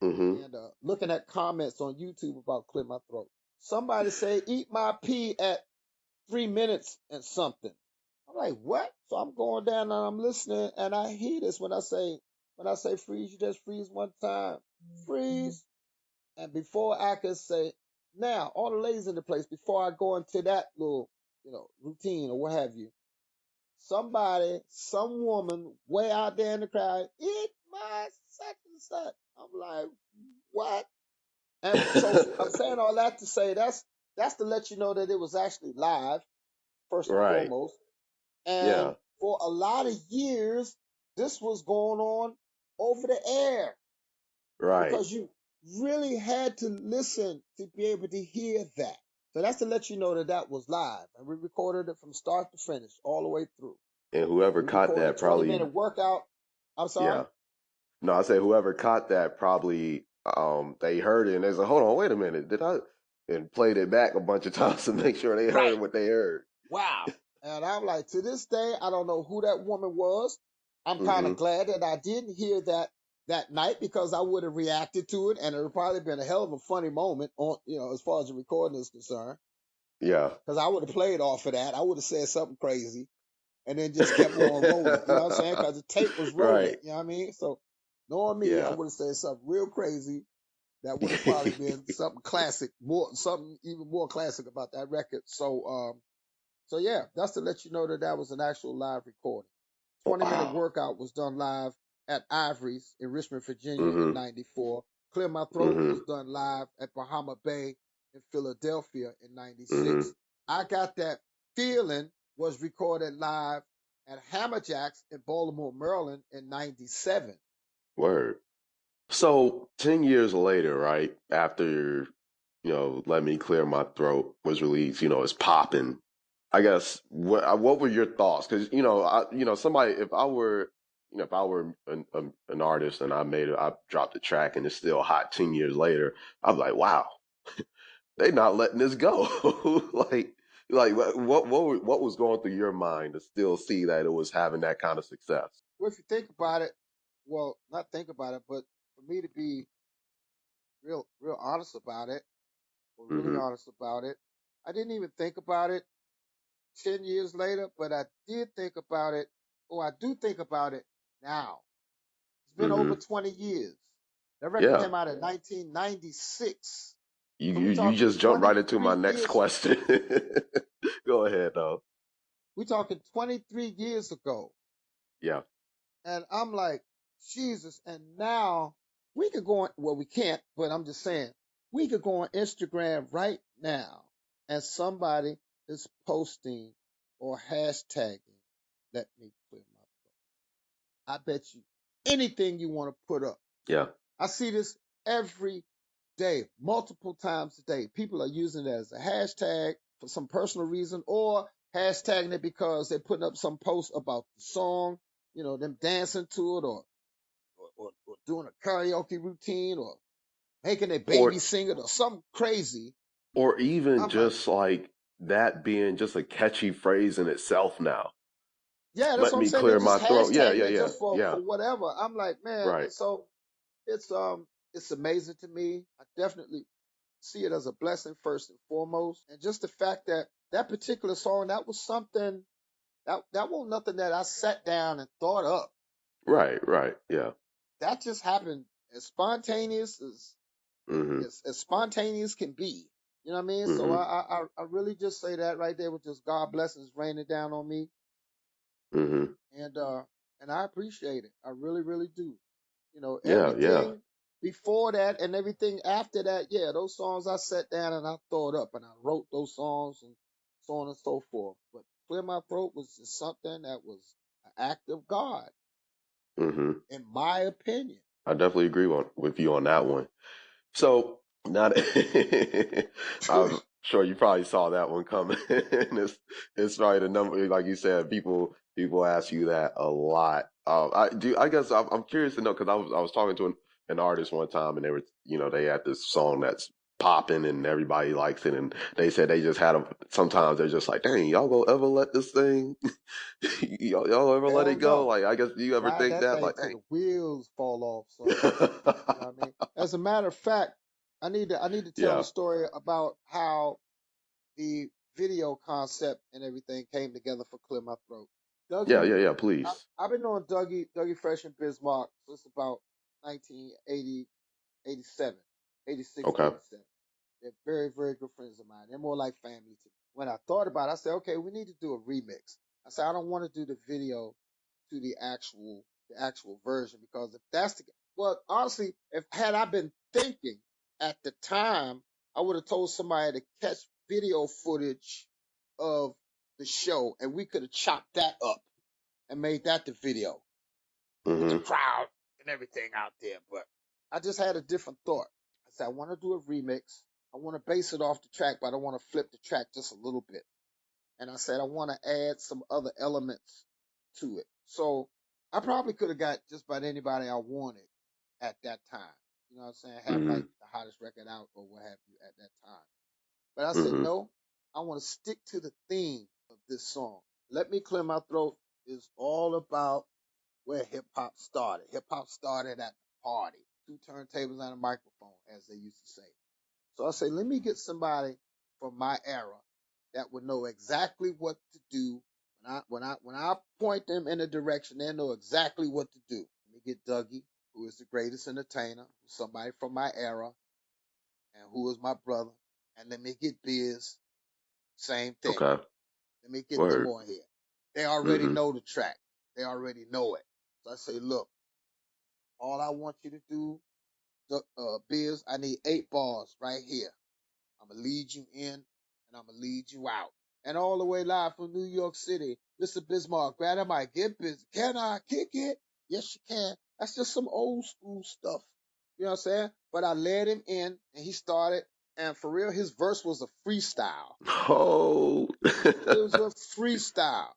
Mhm. and looking at comments on YouTube about Clear My Throat. Somebody say, eat my pee at 3 minutes and something. I'm like, what? So I'm going down and I'm listening and I hear this when I say freeze, you just freeze one time. Freeze. And before I can say, now, all the ladies in the place, before I go into that little, routine or what have you, some woman way out there in the crowd, eat my such and such. I'm like, what? And so I'm saying all that to say that's to let you know that it was actually live, first and Right. foremost. And Yeah. for a lot of years, this was going on over the air Right. because you really had to listen to be able to hear that. So that's to let you know that that was live. And we recorded it from start to finish, all the way through. And whoever We caught recorded a that 20 probably, minute workout. I'm sorry? yeah. No, I say whoever caught that probably, they heard it and they said, hold on, wait a minute, did I? And played it back a bunch of times to make sure they heard Right. what they heard. Wow. And I'm like, to this day, I don't know who that woman was. I'm kind of Mhm. glad that I didn't hear that night because I would have reacted to it, and it would probably been a hell of a funny moment on, as far as the recording is concerned, Yeah. because I would have played off of that. I would have said something crazy and then just kept on rolling. You know what I'm saying? Because the tape was rolling. Right. You know what I mean? So knowing me, I Yeah. would have said something real crazy. That would have probably been something classic, something even more classic about that record. So yeah, that's to let you know that that was an actual live recording. 20-minute Wow. workout was done live at Ivory's in Richmond, Virginia in Mhm. '94. Clear My Throat was Mhm. done live at Bahama Bay in Philadelphia in '96. Mhm. I Got That Feeling was recorded live at Hammerjacks in Baltimore, Maryland in '97. Word. So 10 years later, right after Let Me Clear My Throat was released, it's popping. I guess what were your thoughts? Because somebody if I were an artist and I dropped a track and it's still hot 10 years later, I'm like, wow, they not letting this go. like what was going through your mind to still see that it was having that kind of success? Well, if you think about it, well, not think about it, but for me to be real honest about it, or really Hmm. honest about it, I didn't even think about it 10 years later, but I did think about it, or I do think about it now. It's been over Hmm. 20 years. That record Yeah. came out in 1996. You, So you we're you talking just jumped right into 23 my next years. question. Go ahead, though. We're talking 23 years ago. Yeah. And I'm like, Jesus. And now We could go on, well, we can't, but I'm just saying, we could go on Instagram right now and somebody is posting or hashtagging, let me clear my throat. I bet you anything you want to put up. Yeah. I see this every day, multiple times a day. People are using it as a hashtag for some personal reason or hashtagging it because they're putting up some post about the song, them dancing to it or doing a karaoke routine or making a baby Or sing it or something crazy. or even I'm like, just like that being just a catchy phrase in itself now. yeah, that's Let what I'm me saying. They're clear just my throat. Yeah, hashtagging yeah, it yeah, just for yeah. whatever. I'm like, man, Right. and so it's amazing to me. I definitely see it as a blessing first and foremost. And just the fact that that particular song, that was something that wasn't nothing that I sat down and thought up. Right, right. Yeah. That just happened as spontaneous Mhm. as spontaneous can be. You know what I mean? So Mhm. I really just say that right there with just God blessings raining down on me, Mhm. and uh and I appreciate it. I really really do. Yeah, yeah. Everything before that and everything after that, yeah, those songs I sat down and I thought up and I wrote those songs and so on and so forth. But Clear My Throat was just something that was an act of God, Mhm. in my opinion. I definitely agree with you on that one. So now that I'm sure you probably saw that one coming. And it's probably the number, like you said, people ask you that a lot. I guess I'm curious to know because I was talking to an artist one time and they were they had this song that's popping and everybody likes it and they said they just had sometimes they're just like, dang, y'all gonna ever let this thing y'all ever let Hell it go? no. Like I guess do you ever Ride think that that thing like till dang. the wheels fall off, son. You know what I mean? As a matter of fact, I need to tell the Yeah. story about how the video concept and everything came together for Clear My Throat. Yeah, Dougie, yeah, yeah, please. I've been knowing Dougie Fresh and Bismarck since about 1980, 87, 86 to Okay. 87. They're very, very good friends of mine. They're more like family to me. When I thought about it, I said, okay, we need to do a remix. I said, I don't want to do the video to the actual version because if that's the well, honestly, if had I been thinking at the time, I would have told somebody to catch video footage of the show and we could have chopped that up and made that the video with the Hmm. crowd and everything out there. But I just had a different thought. I said, I want to do a remix. I want to base it off the track, but I want to flip the track just a little bit. And I said, I want to add some other elements to it. So I probably could have got just about anybody I wanted at that time. You know what I'm saying? Have like Hmm. the hottest record out or what have you at that time. But I said, Hmm. no, I want to stick to the theme of this song. Let Me Clear My Throat is all about where hip hop started. Hip hop started at the party, two turntables and a microphone, as they used to say. So I say, let me get somebody from my era that would know exactly what to do. When I point them in a direction, they know exactly what to do. Let me get Dougie, who is the greatest entertainer, somebody from my era, and who is my brother. And let me get Biz, same thing. Okay. Let me get them Word. on here. They already Hmm. know the track. They already know it. So I say, look, all I want you to do, Biz, I need 8 bars right here. I'm gonna lead you in and I'm gonna lead you out. And all the way live from New York City, Mr. Bismarck, grab that mic, get busy. Can I kick it? Yes, you can. That's just some old school stuff. You know what I'm saying? But I led him in and he started. And for real, his verse was a freestyle. Oh. It was a freestyle.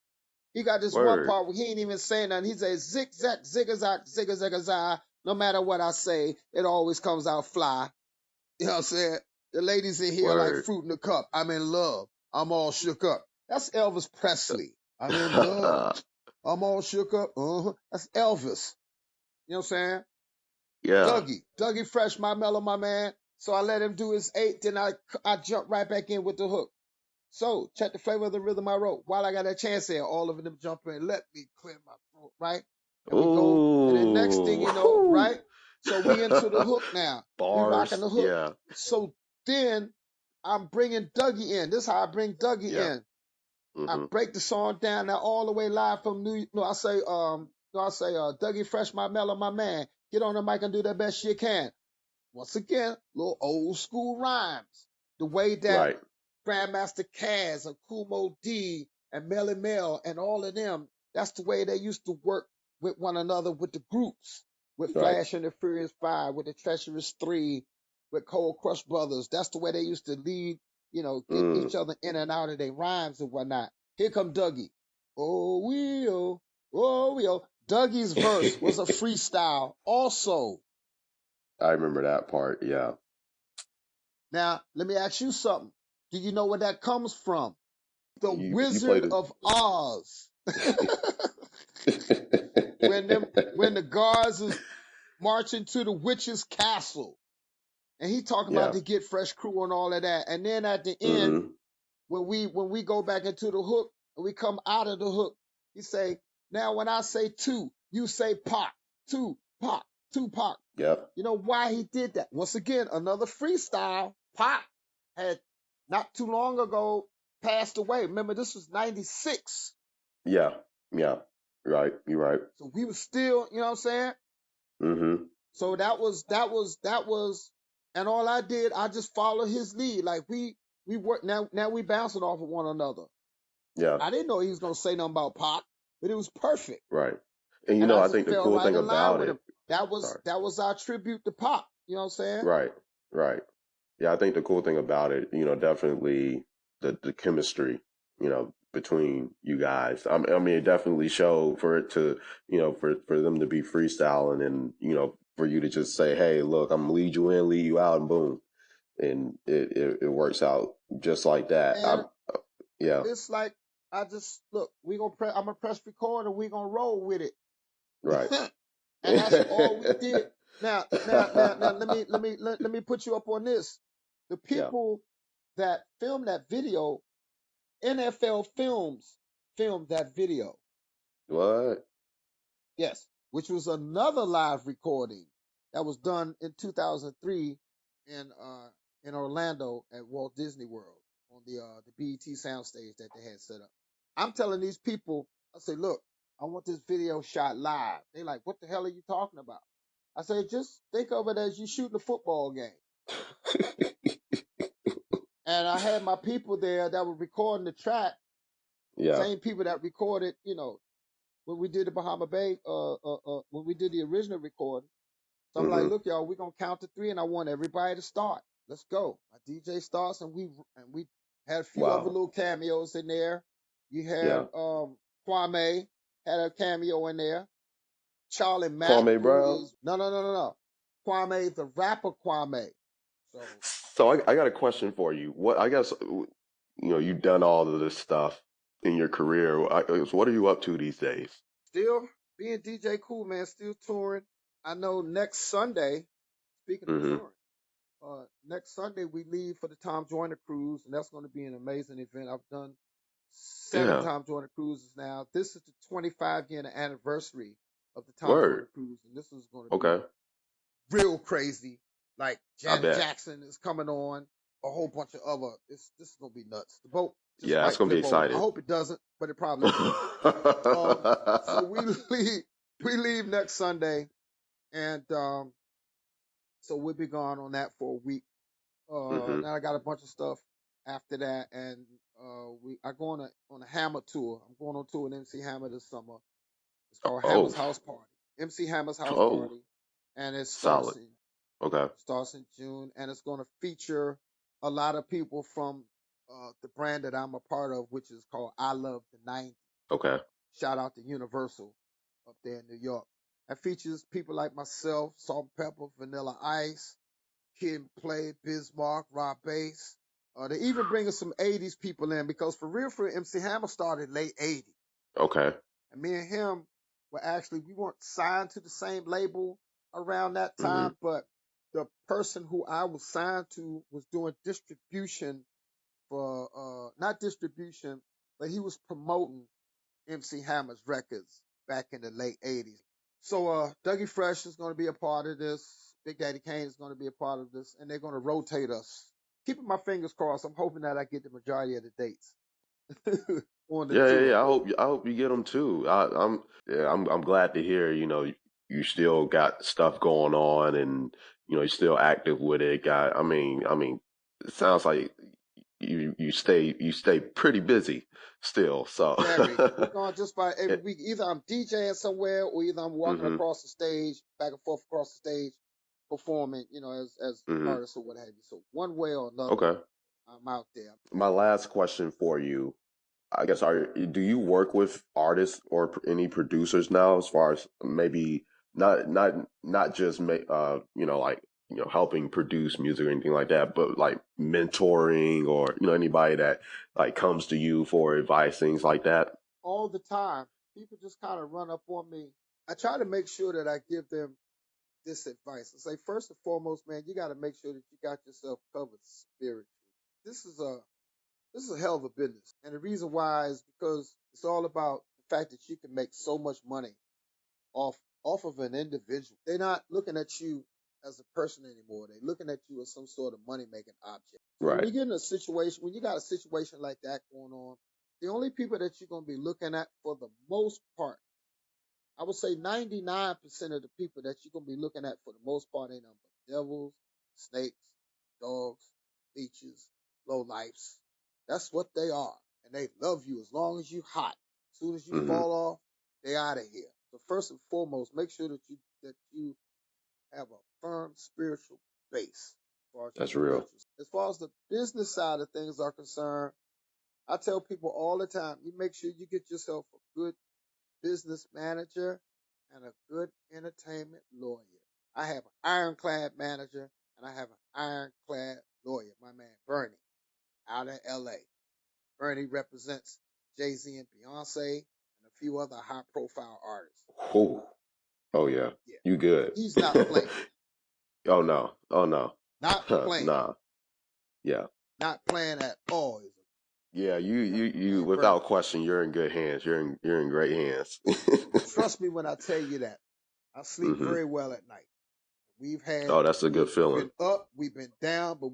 He got this one Word. part where he ain't even saying nothing. He says, zig zag, zig zag, zig zag, zag. No matter what I say, it always comes out fly. You know what I'm saying? The ladies in here like Word. fruit in the cup. I'm in love. I'm all shook up. That's Elvis Presley. I'm in love. I'm all shook up. That's Elvis. You know what I'm saying? Yeah. Dougie Fresh, my mellow, my man. So I let him do his 8, then I jump right back in with the hook. So check the flavor of the rhythm I wrote. While I got a chance here, all of them jump in. Let me clear my throat, right? And we go, and then next thing Ooh. you know, Whew. right? So we into the hook now. We rocking Bars. the hook. Yeah. So then I'm bringing Dougie in. This is how I bring Dougie Yeah. in. I Hmm. break the song down now all the way live from New. No, I say Dougie Fresh, my mellow, my man. Get on the mic and do the best you can. Once again, little old school rhymes. The way that Right. Grandmaster Caz and Kumo D and Melly Mel and all of them, that's the way they used to work with one another with the groups, with Right. Flash and the Furious Five, with the Treacherous Three, with Cold Crush Brothers. That's the way they used to lead, get Mm. each other in and out of their rhymes and whatnot. Here come Dougie. Oh, we oh. Dougie's verse was a freestyle also. I remember that part. Yeah. Now, let me ask you something. Do you know where that comes from? The You Wizard played of Oz. it. When the guards is marching to the witch's castle, and he talking about Yeah. to get fresh crew and all of that. And then at the end, Mm-hmm. when we go back into the hook and we come out of the hook, he say, now when I say two, you say pop, two, pop, two pop. Yep. You know why he did that? Once again, another freestyle. Pop had not too long ago passed away. Remember, this was 96. Yeah. Yeah. Right. You're right. So we was still, you know what I'm saying? Mm-hmm. So that was, and all I did, I just followed his lead. Like we work now we bouncing off of one another. Yeah. I didn't know he was gonna say nothing about Pac, but it was perfect. Right. And And I I just think the fell cool right thing in line about with it. him. That was Sorry. that was our tribute to Pac. You know what I'm saying? Right. Right. Yeah, I think the cool thing about it, definitely the chemistry, between you guys. I mean, it definitely showed for it to, for them to be freestyling and, for you to just say, hey, look, I'm gonna lead you in, lead you out, and boom, and it works out just like that. And Yeah, it's like I just look, I'm gonna press record and we gonna roll with it. right. And that's all we did. Now, let me put you up on this. The Yeah. people that filmed that video, NFL Films filmed that video. What? Yes, which was another live recording that was done in 2003 in Orlando at Walt Disney World on the BET soundstage that they had set up. I'm telling these people, I say, look, I want this video shot live. They like, what the hell are you talking about? I say, just think of it as you shooting a football game. And I had my people there that were recording the track, Yeah. same people that recorded, when we did the Bahama Bay, when we did the original recording. So I'm like, Mm-hmm. look, y'all, we're gonna count to three, and I want everybody to start. Let's go. My DJ starts, and we had a few other Wow. little cameos in there. You had Yeah. Kwame had a cameo in there. Charlie Mack, Kwame who Brown. is no. Kwame, the rapper Kwame. So So I got a question for you. What I guess you've done all of this stuff in your career. What are you up to these days? still being DJ Kool, man, still touring. I know next Sunday, speaking of Hmm. touring, next Sunday we leave for the Tom Joyner cruise, and that's going to be an amazing event. I've done 7 Yeah. Tom Joyner cruises now. This is the 25-year anniversary of the Tom Word. Joyner cruise, and this is going to be Okay. real crazy. Like I Janet bet. Jackson is coming on, a whole bunch of other. This is going to be nuts. The boat just Yeah, it's might gonna be flip over. I exciting. hope it doesn't, but it probably will. So we leave next Sunday, and so we'll be gone on that for a week. Hmm. Now I got a bunch of stuff after that, and I go on a Hammer tour. I'm going on tour with MC Hammer this summer. It's called Oh. Hammer's House Party. MC Hammer's House Oh. Party, and it Solid. Okay. starts in June, and it's going to feature a lot of people from the brand that I'm a part of, which is called I Love the 90s. Okay. Shout out to Universal up there in New York. That features people like myself, Salt and Pepper, Vanilla Ice, Kid and Play, Bismarck, Rob Bass. They even bring us some 80s people in because for real, MC Hammer started late 80s. Okay. And me and him we weren't signed to the same label around that Hmm. time, but the person who I was signed to was doing distribution for, not distribution, but he was promoting MC Hammer's records back in the late 80s. So Dougie Fresh is going to be a part of this. Big Daddy Kane is going to be a part of this, and they're going to rotate us. Keeping my fingers crossed. I'm hoping that I get the majority of the dates on the Yeah, yeah, tour. yeah. I hope you get them too. I'm glad to hear. you still got stuff going on, and you're still active with it. I mean, it sounds like you stay pretty busy still. So, Very. We're going just about every it, week. Either I'm DJing somewhere or either I'm walking hmm across the stage, back and forth across the stage, performing, as hmm artists or what have you. So one way or another, Okay. I'm out there. My last question for you, I guess, do you work with artists or any producers now, as far as maybe not just like helping produce music or anything like that, but like mentoring, or anybody that like comes to you for advice, things like that? All the time, people just kind of run up on me. I try to make sure that I give them this advice. I say, first and foremost, man, you got to make sure that you got yourself covered spiritually. This is a this is a hell of a business, and the reason why is because it's all about the fact that you can make so much money off off of an individual. They're not looking at you as a person anymore. They're looking at you as some sort of money making object. So when Right. you get in a situation, when you got a situation like that going on, the only people that you're gonna be looking at for the most part, I would say 99% of the people that you're gonna be looking at for the most part ain't nothing but devils, snakes, dogs, leeches, low lifes. That's what they are. And they love you as long as you hot. As soon as you Hmm. fall off, they out of here. So first and foremost, make sure that you have a firm spiritual base as far as your That's real. spiritual. As far as the business side of things are concerned, I tell people all the time, you make sure you get yourself a good business manager and a good entertainment lawyer. I have an ironclad manager and I have an ironclad lawyer, my man Bernie, out of LA. Bernie represents Jay-Z and Beyonce and a few other high profile artists. Oh, oh yeah, Yeah. you good. He's not playing. Oh no, oh no. Not playing. Nah, yeah. Not playing at all. Yeah, you Man, Bernie. without question, you're in good hands. You're in great hands. Trust me when I tell you that. I sleep Hmm. very well at night. We've had Oh, that's a good we've feeling. been up, we've been down, but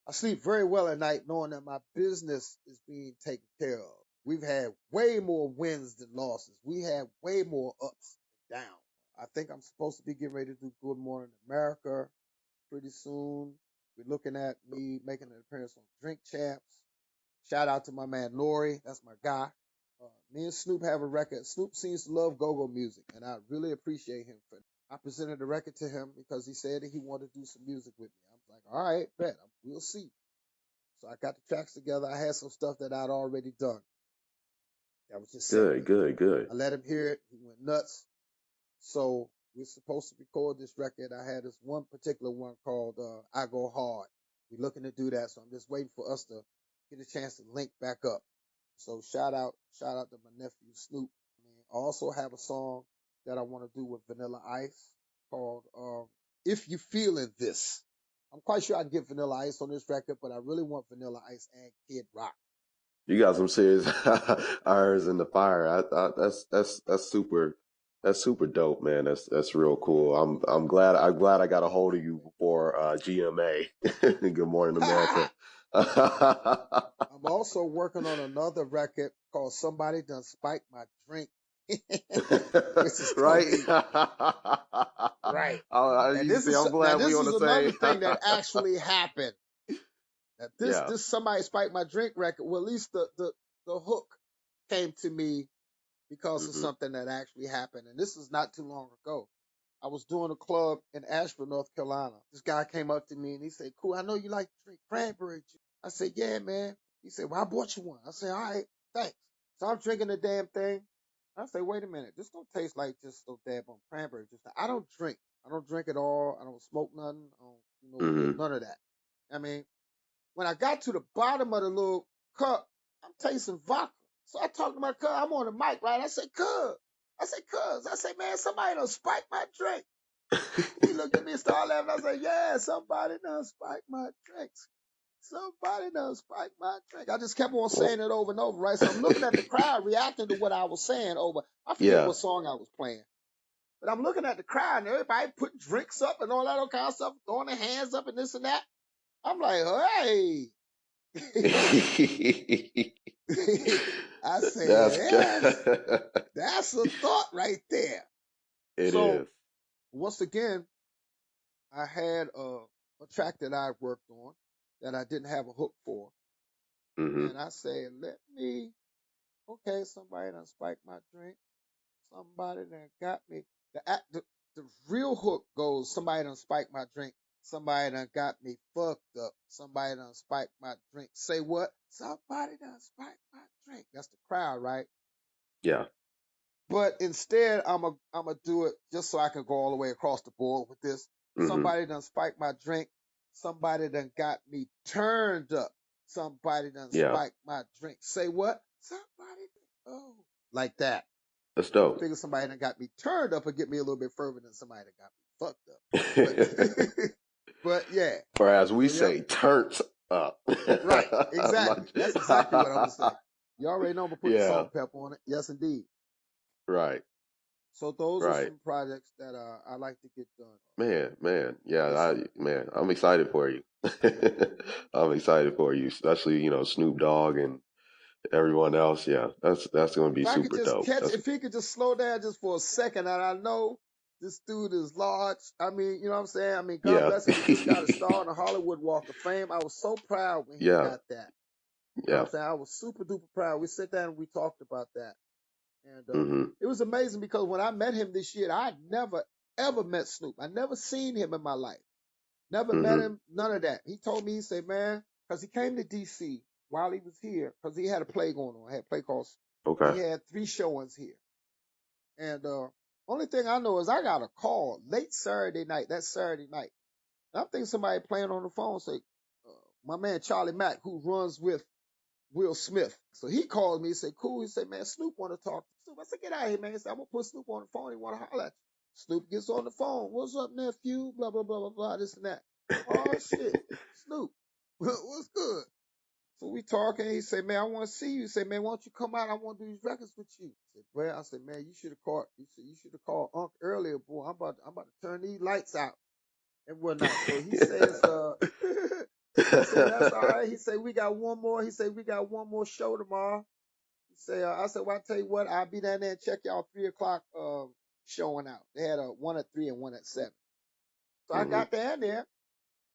I sleep very well at night knowing that my business is being taken care of. We've had way more wins than losses. We had way more ups than downs. I think I'm supposed to be getting ready to do Good Morning America pretty soon. We're looking at me making an appearance on Drink Champs. Shout out to my man Nori, that's my guy. Me and Snoop have a record. Snoop seems to love go-go music, and I really appreciate him for that. I presented the record to him because he said that he wanted to do some music with me. I was like, all right, bet, we'll see. So I got the tracks together. I had some stuff that I'd already done that was just sitting Good, with me. good, good. I let him hear it. He went nuts. So we're supposed to record this record. I had this one particular one called I Go Hard. We're looking to do that. So I'm just waiting for us to get a chance to link back up. So shout out to my nephew Snoop. I also have a song that I want to do with Vanilla Ice called If You Feeling This. I'm quite sure I can get Vanilla Ice on this record, but I really want Vanilla Ice and Kid Rock. You got some serious irons in the fire. That's super. That's super dope, man. That's real cool. I'm glad I got a hold of you before GMA. Good Morning America. I'm also working on another record called Somebody Done Spiked My Drink, which is gonna Right? be right. And You this see, is I'm now glad we this on is the another same. thing that actually happened. Now Yeah. this Somebody Spiked My Drink record, well, at least the hook came to me because of Hmm. something that actually happened. And this is not too long ago. I was doing a club in Asheville, North Carolina. This guy came up to me and he said, Cool, I know you like to drink cranberry juice. I said, Yeah, man. He said, Well, I bought you one. I said, All right, thanks. So I'm drinking the damn thing. I say, Wait a minute, this don't taste like just so damn cranberry juice. I don't drink. I don't drink at all. I don't smoke nothing. I don't, Hmm. none of that. I mean, when I got to the bottom of the little cup, I'm tasting vodka. So I talked to my cuz, I'm on the mic, right? I say, cuz. I say, man, somebody done spiked my drink. He looked at me and started laughing. I said, yeah, somebody done spiked my drinks. Somebody done spiked my drink. I just kept on saying it over and over, right? So I'm looking at the crowd reacting to what I was saying over. I forget Yeah. what song I was playing. But I'm looking at the crowd and everybody putting drinks up and all that kind of stuff, throwing their hands up and this and that. I'm like, hey. I said, That's yes, good. that's a thought right there. It So is. once again, I had a track that I worked on that I didn't have a hook for, Mm-hmm. and I said, let me. Okay, somebody done spiked my drink. Somebody done got me. The real hook goes, somebody done spiked my drink. Somebody done got me fucked up. Somebody done spiked my drink. Say what? Somebody done spiked my drink. That's the crowd, right? Yeah. But instead, I'm a do it just so I can go all the way across the board with this. Mm-hmm. Somebody done spiked my drink. Somebody done got me turned up. Somebody done Yeah. spiked my drink. Say what? Somebody. Oh, like that. That's I dope. figure somebody that got me turned up will get me a little bit further than somebody that got me fucked up. But but yeah. Or as we So yep, say, turns up. right, My- exactly. That's exactly what I'm gonna say. You already know I'm gonna put the yeah. salt and pepper on it. Yes, indeed. Right. So those are Right. some projects that I like to get done Man. Yeah. this year. I'm excited for you. Hmm. I'm excited for you, especially Snoop Dogg and everyone else. Yeah. That's going to be If I could super just dope. catch, That's if he could just slow down just for a second, and I know this dude is large. I mean, you know what I'm saying? I mean, God yeah. bless him. He just got a star on the Hollywood Walk of Fame. I was so proud when he yeah. got that. You know what Yeah. I'm saying? I was super duper proud. We sat down and we talked about that. And Mhm. it was amazing because when I met him this year, I'd never, ever met Snoop. I never seen him in my life. Never met Mhm. him, none of that. He told me, he said, man, because he came to D.C. while he was here, because he had a play going on. He had a play called, Okay. he had 3 showings here. And only thing I know is I got a call late Saturday night, that Saturday night. And I'm thinking somebody playing on the phone say, my man Charlie Mack, who runs with Will Smith. So he called me and said, Kool. He said, man, Snoop want to talk to Snoop. I said, get out of here, man. He said, I'm going to put Snoop on the phone. He want to holler at you. Snoop gets on the phone. What's up, nephew? Blah, blah, blah, blah, blah, this and that. Oh, shit. Snoop, what's good? So we talking. He said, man, I want to see you. He said, man, why don't you come out? I want to do these records with you. I said, well, I said, man, you should have called. He said, you should have called Unc earlier, boy. I'm about to turn these lights out and whatnot. So he says, I said, that's all right. He said, we got one more. He said, we got one more show tomorrow. He said, I said, well, I tell you what, I'll be down there and check y'all 3 o'clock showing out. They had a one at 3 and one at 7. So I mhm. got down there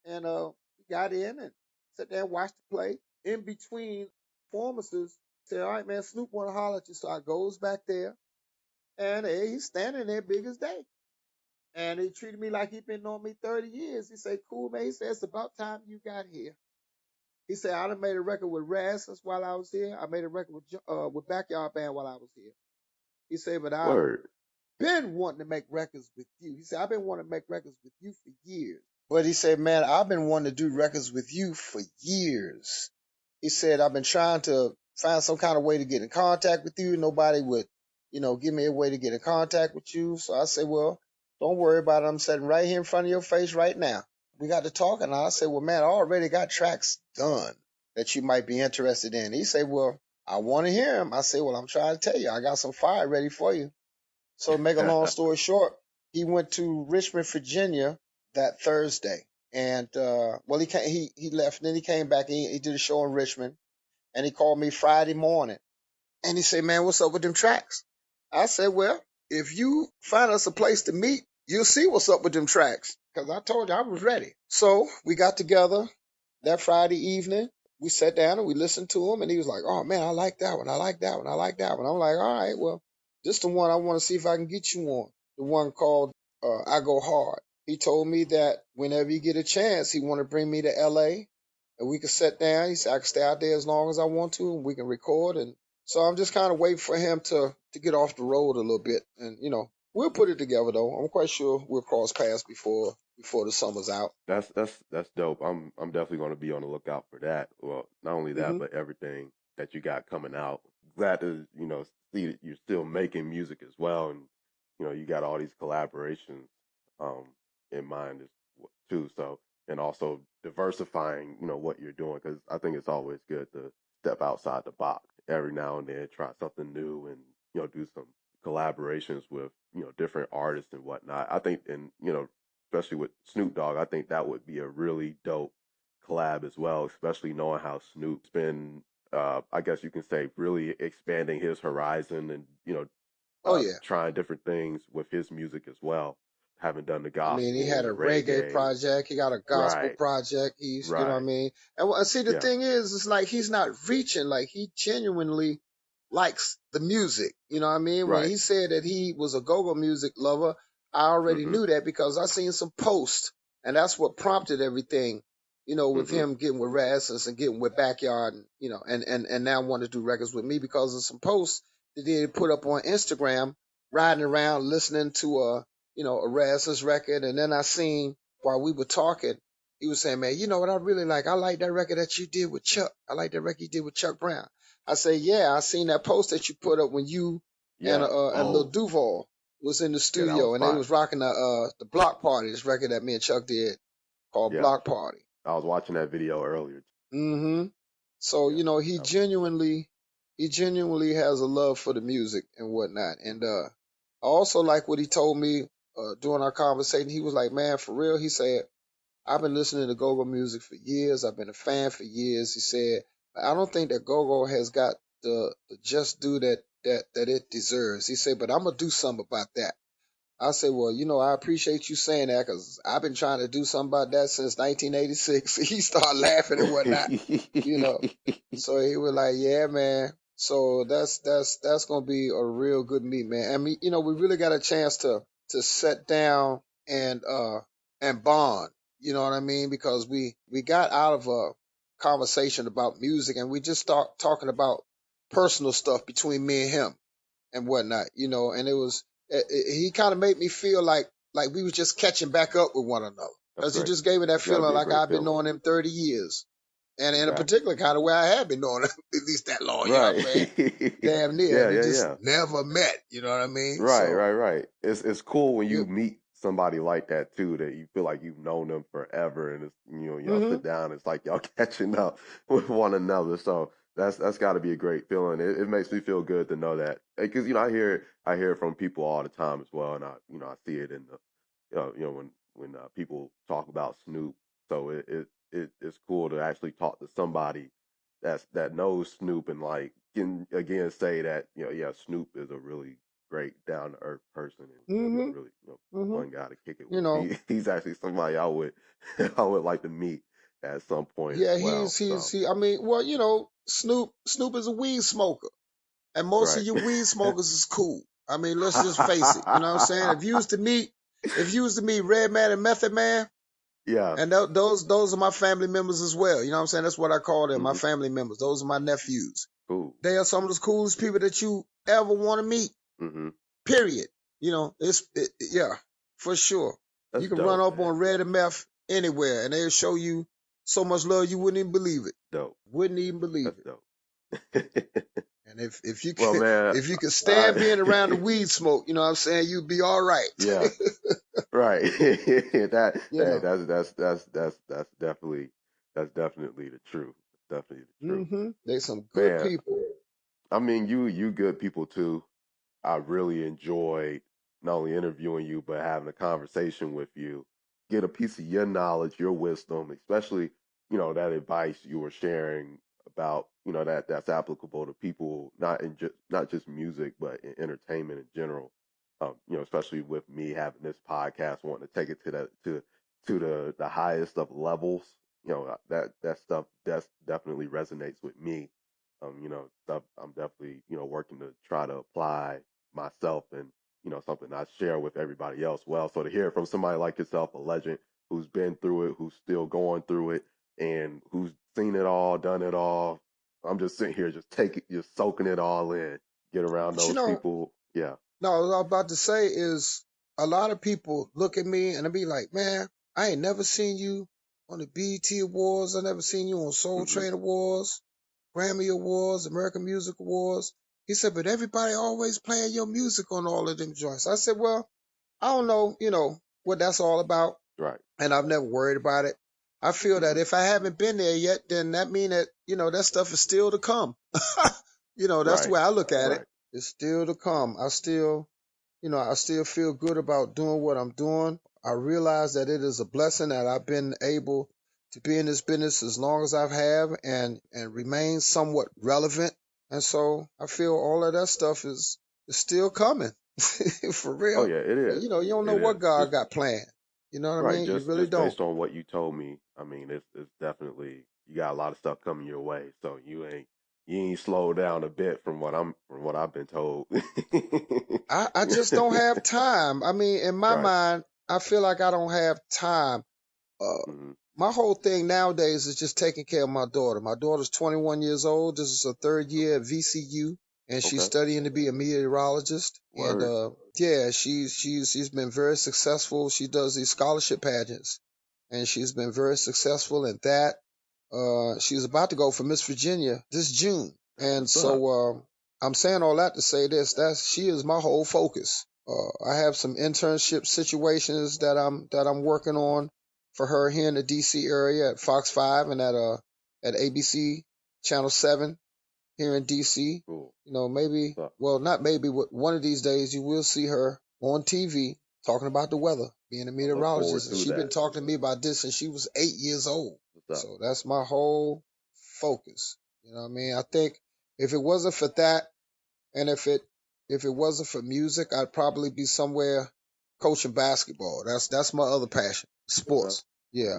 and we got in and sat there and watched the play. In between performances, said, all right, man, Snoop want to holler at you. So I goes back there and hey, he's standing there big as day. And he treated me like he'd been knowing me 30 years. He said, cool, man. He said, it's about time you got here. He said, I done made a record with Rasmus while I was here. I made a record with Backyard Band while I was here. He said, but I've Word. been wanting to make records with you. He said, I've been wanting to make records with you for years. But he said, man, I've been wanting to do records with you for years. He said, I've been trying to find some kind of way to get in contact with you. Nobody would, give me a way to get in contact with you. So I said, well, don't worry about it. I'm sitting right here in front of your face right now. We got to talking. And I said, well, man, I already got tracks done that you might be interested in. He said, well, I want to hear him. I said, well, I'm trying to tell you, I got some fire ready for you. So to make a long story short, he went to Richmond, Virginia that Thursday. And well, he left, and then he came back. And he did a show in Richmond, and he called me Friday morning, and he said, "Man, what's up with them tracks?" I said, "Well, if you find us a place to meet, you'll see what's up with them tracks." Because I told you I was ready. So we got together that Friday evening. We sat down and we listened to him, and he was like, "Oh man, I like that one. I like that one. I like that one." I'm like, "All right, well, this the one I want to see if I can get you on." The one called "I Go Hard." He told me that whenever he get a chance, he want to bring me to L.A. and we could sit down. He said I can stay out there as long as I want to, and we can record. And so I'm just kind of waiting for him to get off the road a little bit, and we'll put it together though. I'm quite sure we'll cross paths before the summer's out. That's dope. I'm definitely going to be on the lookout for that. Well, not only that, Hmm. but everything that you got coming out. Glad to see that you're still making music as well, and you got all these collaborations um in mind as too. So and also diversifying what you're doing, because I think it's always good to step outside the box every now and then, try something new, and do some collaborations with different artists and whatnot. I think, and especially with Snoop Dogg, I think that would be a really dope collab as well, especially knowing how Snoop's been, I guess you can say, really expanding his horizon and, Oh yeah. trying different things with his music as well. Having done the I mean, he gospel had and a the reggae reggae. project. He got a gospel Right, project. He's, you know what I right. mean? And see, the Yeah. thing is, it's like he's not reaching. Like he genuinely likes the music. You know what I mean? When Right. he said that he was a go-go music lover, I already Mhm. knew that because I seen some posts, and that's what prompted everything. You know, with Mhm. him getting with Red Essence and getting with Backyard, and you know, and now want to do records with me because of some posts that they put up on Instagram, riding around listening to a Red Essence record, and then I seen while we were talking, he was saying, man, you know what I really like? I like that record that you did with Chuck. I like that record you did with Chuck Brown. I say, yeah, I seen that post that you put up when you Yeah. and Lil Oh, Duval was in the yeah. That was studio and they fire. was rocking the Block Party, this record that me and Chuck did called Yeah. Block Party. I was watching that video earlier. hmm So, Yeah. you know, That was, he genuinely has a love for the music and whatnot. And I also like what he told me during our conversation. He was like, man, for real, he said, I've been listening to go-go music for years. I've been a fan for years. He said, I don't think that go-go has got the just due that it deserves. He said, but I'm gonna do something about that. I said, well, you know, I appreciate you saying that because I've been trying to do something about that since 1986. He started laughing and whatnot, you know. So he was like, yeah, man. So that's gonna be a real good meet, man. I mean, you know, we really got a chance to sit down and bond. You know what I mean? Because we got out of a conversation about music and we just start talking about personal stuff between me and him and whatnot. You know, and he kind of made me feel like we was just catching back up with one another that's because he great. just gave me that That's got to feeling be a like great I've been feeling. knowing him 30 years and in a Exactly. particular kind of way I have been doing it at least that long. You know what I'm Right. saying? Damn near, Yeah. and we Yeah. just Yeah. never met. You know what I mean? Right, So right, right. It's cool when you you, meet somebody like that too, that you feel like you've known them forever, and it's y'all hmm sit down, it's like y'all catching up with one another. So that's got to be a great feeling. It makes me feel good to know that because I hear it from people all the time as well, and I see it in the when people talk about Snoop. So it's cool to actually talk to somebody that knows Snoop and like can again say that yeah, Snoop is a really great down to earth person and hmm really hmm fun guy to kick it you with. know, He's actually somebody I would I would like to meet at some point as yeah, well. he's So he. I mean, well, you know, Snoop is a weed smoker. And most of right. you weed smokers is cool. I mean, let's just face it. You know what I'm saying? If you was to meet Redman and Method Man, Yeah. and those are my family members as well. You know what I'm saying? That's what I call them, my Hmm. family members. Those are my nephews. Cool. They are some of the coolest people that you ever want to meet. Hmm. Period. You know, yeah, for sure. That's You can run dope, up man. on Red and Meth anywhere, and they'll show you so much love you wouldn't even believe it. Dope. Wouldn't even believe That's it. dope. And if you Well, could man, if you could stand I being around the weed smoke, you know what I'm saying, you'd be all right. yeah. Right. that You hey, know. that's definitely the truth. Definitely the truth. They some good Man, people. I mean you good people too. I really enjoyed not only interviewing you but having a conversation with you. Get a piece of your knowledge, your wisdom, especially, that advice you were sharing about, that's applicable to people not just music but in entertainment in general. Especially with me having this podcast, wanting to take it to the highest of levels. That stuff definitely resonates with me. Stuff I'm definitely, working to try to apply myself and, something I share with everybody else. Well, so to hear from somebody like yourself, a legend who's been through it, who's still going through it, and who's seen it all, done it all, I'm just sitting here just soaking it all in. Get around But you those know, people. Yeah. no, what I was about to say is a lot of people look at me and they be like, man, I ain't never seen you on the BET Awards. I never seen you on Soul Hmm. Train Awards, Grammy Awards, American Music Awards. He said, but everybody always playing your music on all of them joints. I said, well, I don't know, what that's all about. Right. And I've never worried about it. I feel that Hmm. if I haven't been there yet, then that mean that, that stuff is still to come. That's the Right. way I look at it. Right. It's still to come. I still feel good about doing what I'm doing. I realize that it is a blessing that I've been able to be in this business as long as I've have and remain somewhat relevant. And so I feel all of that stuff is is still coming. For Oh real. yeah, it But is. you know, you don't know It what is. God Just got planned. You know what I right. mean? You really Just don't. based on what you told me, I mean, it's definitely you got a lot of stuff coming your way. So you ain't slowed down a bit from what I've been told. I just don't have time. I mean, in my Right. mind, I feel like I don't have time. Uh, Hmm. my whole thing nowadays is just taking care of my daughter. My daughter's 21 years old. This is her third year Okay. at VCU, and she's Okay. studying to be a meteorologist. And Word. yeah, she's been very successful. She does these scholarship pageants, and she's been very successful in that. She's about to go for Miss Virginia this June, That's and what's up. so I'm saying all that to say this: that's she is my whole focus. I have some internship situations that I'm working on for her here in the DC area at Fox 5 and at ABC Channel 7 here in DC. Cool. You know, maybe, What's up? well, not maybe, but one of these days you will see her on TV talking about the weather, being a I look forward meteorologist. And to she's been that. talking to me about this since she was 8 years old. What's up? So that's my whole focus. You know what I mean? I think if it wasn't for that, and if it wasn't for music, I'd probably be somewhere coaching basketball. That's my other passion, Okay. sports. Yeah,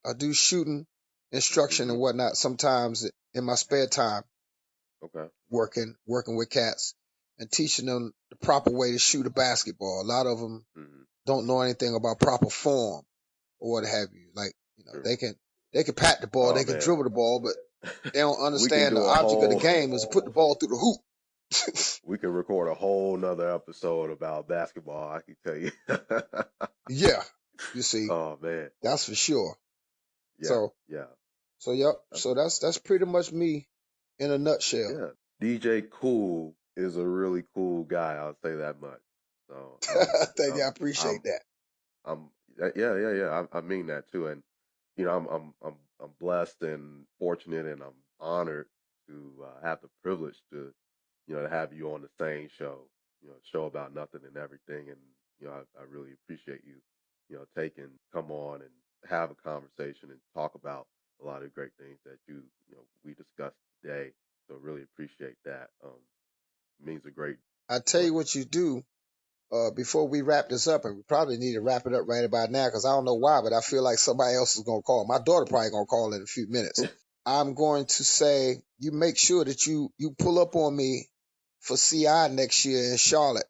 I do shooting instruction Hmm. and whatnot sometimes in my spare time, Okay. working with cats and teaching them the proper way to shoot a basketball. A lot of them Hmm. don't know anything about proper form or what have you. Like, True. they can pat the ball, Oh they can man. dribble the ball, but they don't We can understand the do a object of the whole game is to put the ball through the hoop. we can record a whole nother episode about basketball, I can tell you. Yeah, you see, Oh man. that's for sure. Yeah, So, yeah. yep. That's So that's pretty much me in a nutshell. yeah. DJ Kool is a really cool guy, I'll say that much. So I'm Thank you. I I'm appreciate I'm that. I'm yeah, yeah, yeah. I mean that too. And you know, I'm blessed and fortunate and I'm honored to have the privilege to to have you on the SANE Show, show about nothing and everything. And I really appreciate you, taking come on and have a conversation and talk about a lot of great things that we discussed today. So really appreciate that. It means a great I tell deal. you what you do before we wrap this up, and we probably need to wrap it up right about now because I don't know why, but I feel like somebody else is gonna call. My daughter probably gonna call in a few minutes. I'm going to say you make sure that you pull up on me for CI next year in Charlotte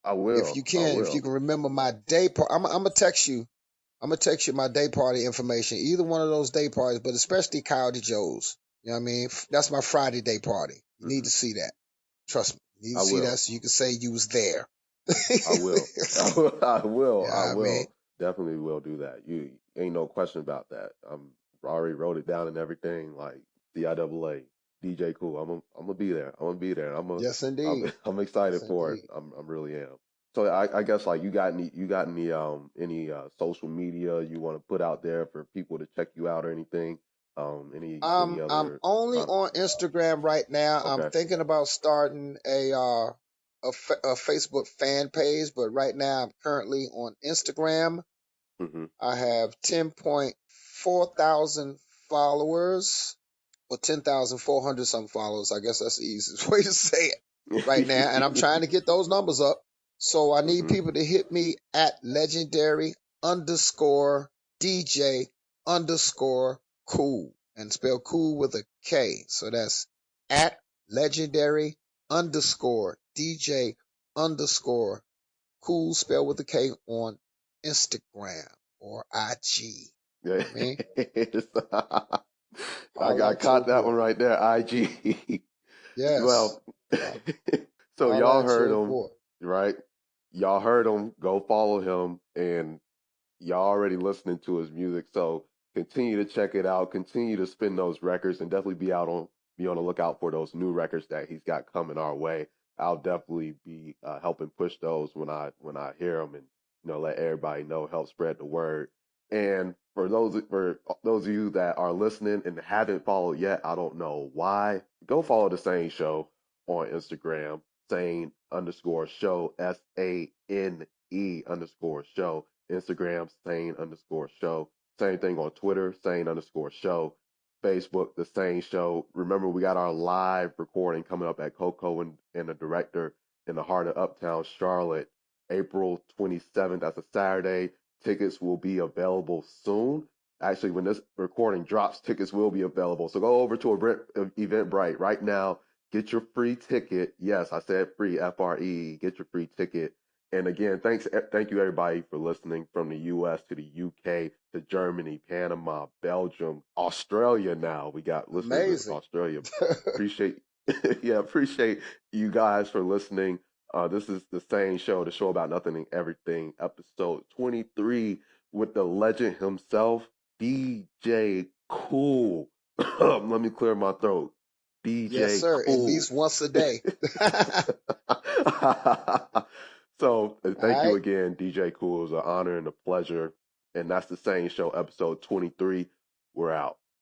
I if will. you I can. If you will. can remember my day part, I'm gonna text you. I'm gonna text you my day party information. Either one of those day parties, but especially Coyote Joe's. You know what I mean? That's my Friday day party. You need Hmm. to see that. Trust me. You need to I see that will. so you can say you was there. I will. I will. I will. I Yeah, I mean, will. Definitely will do that. You ain't no question about that. I already wrote it down and everything. Like CIAA, DJ Kool. I'm gonna be there. I'm gonna be there. yes I'm, indeed. I'm Yes excited for it. indeed. I'm really am. So I guess like you got any social media you want to put out there for people to check you out or anything? Any I'm other only con? on Instagram right now. I'm Okay. thinking about starting a Facebook fan page, but right now I'm currently on Instagram. Hmm. I have 10.4 thousand followers, or 10,400 some followers. I guess that's the easiest way to say it right now. And I'm trying to get those numbers up. So I need Hmm. people to hit me at legendary underscore DJ underscore cool and spell cool with a K. So that's at legendary underscore DJ underscore cool spell with a K on Instagram or IG. Yeah. I mean, I holla at your caught that one boy. right there. IG. Yes. Well, Ho- so Holla y'all at heard your him, boy. right? Y'all heard him. Go follow him, and y'all already listening to his music. So continue to check it out. Continue to spin those records, and definitely be on the lookout for those new records that he's got coming our way. I'll definitely be helping push those when I hear them, and let everybody know, help spread the word. And for those of you that are listening and haven't followed yet, I don't know why. Go follow the SANE Show on Instagram, SANE underscore show, SANE underscore show. Instagram, SANE underscore show. Same thing on Twitter, SANE underscore show. Facebook, The SANE Show. Remember, we got our live recording coming up at Coco and the Director in the heart of Uptown Charlotte, April 27th. That's a Saturday. Tickets will be available soon. Actually, when this recording drops, tickets will be available. So go over to Eventbrite right now. Get your free ticket. Yes, I said free, FRE. Get your free ticket. And again, thank you everybody for listening from the US to the UK to Germany, Panama, Belgium, Australia now. We got listeners in Amazing. Australia. Appreciate appreciate you guys for listening. This is the SANE Show, the show about nothing and everything, episode 23 with the legend himself, DJ Kool. Let me clear my throat. Yes, DJ sir. At Kool. least once a day. So All thank you right. again, DJ Kool. It was an honor and a pleasure. And that's the SANE Show, episode 23. We're out.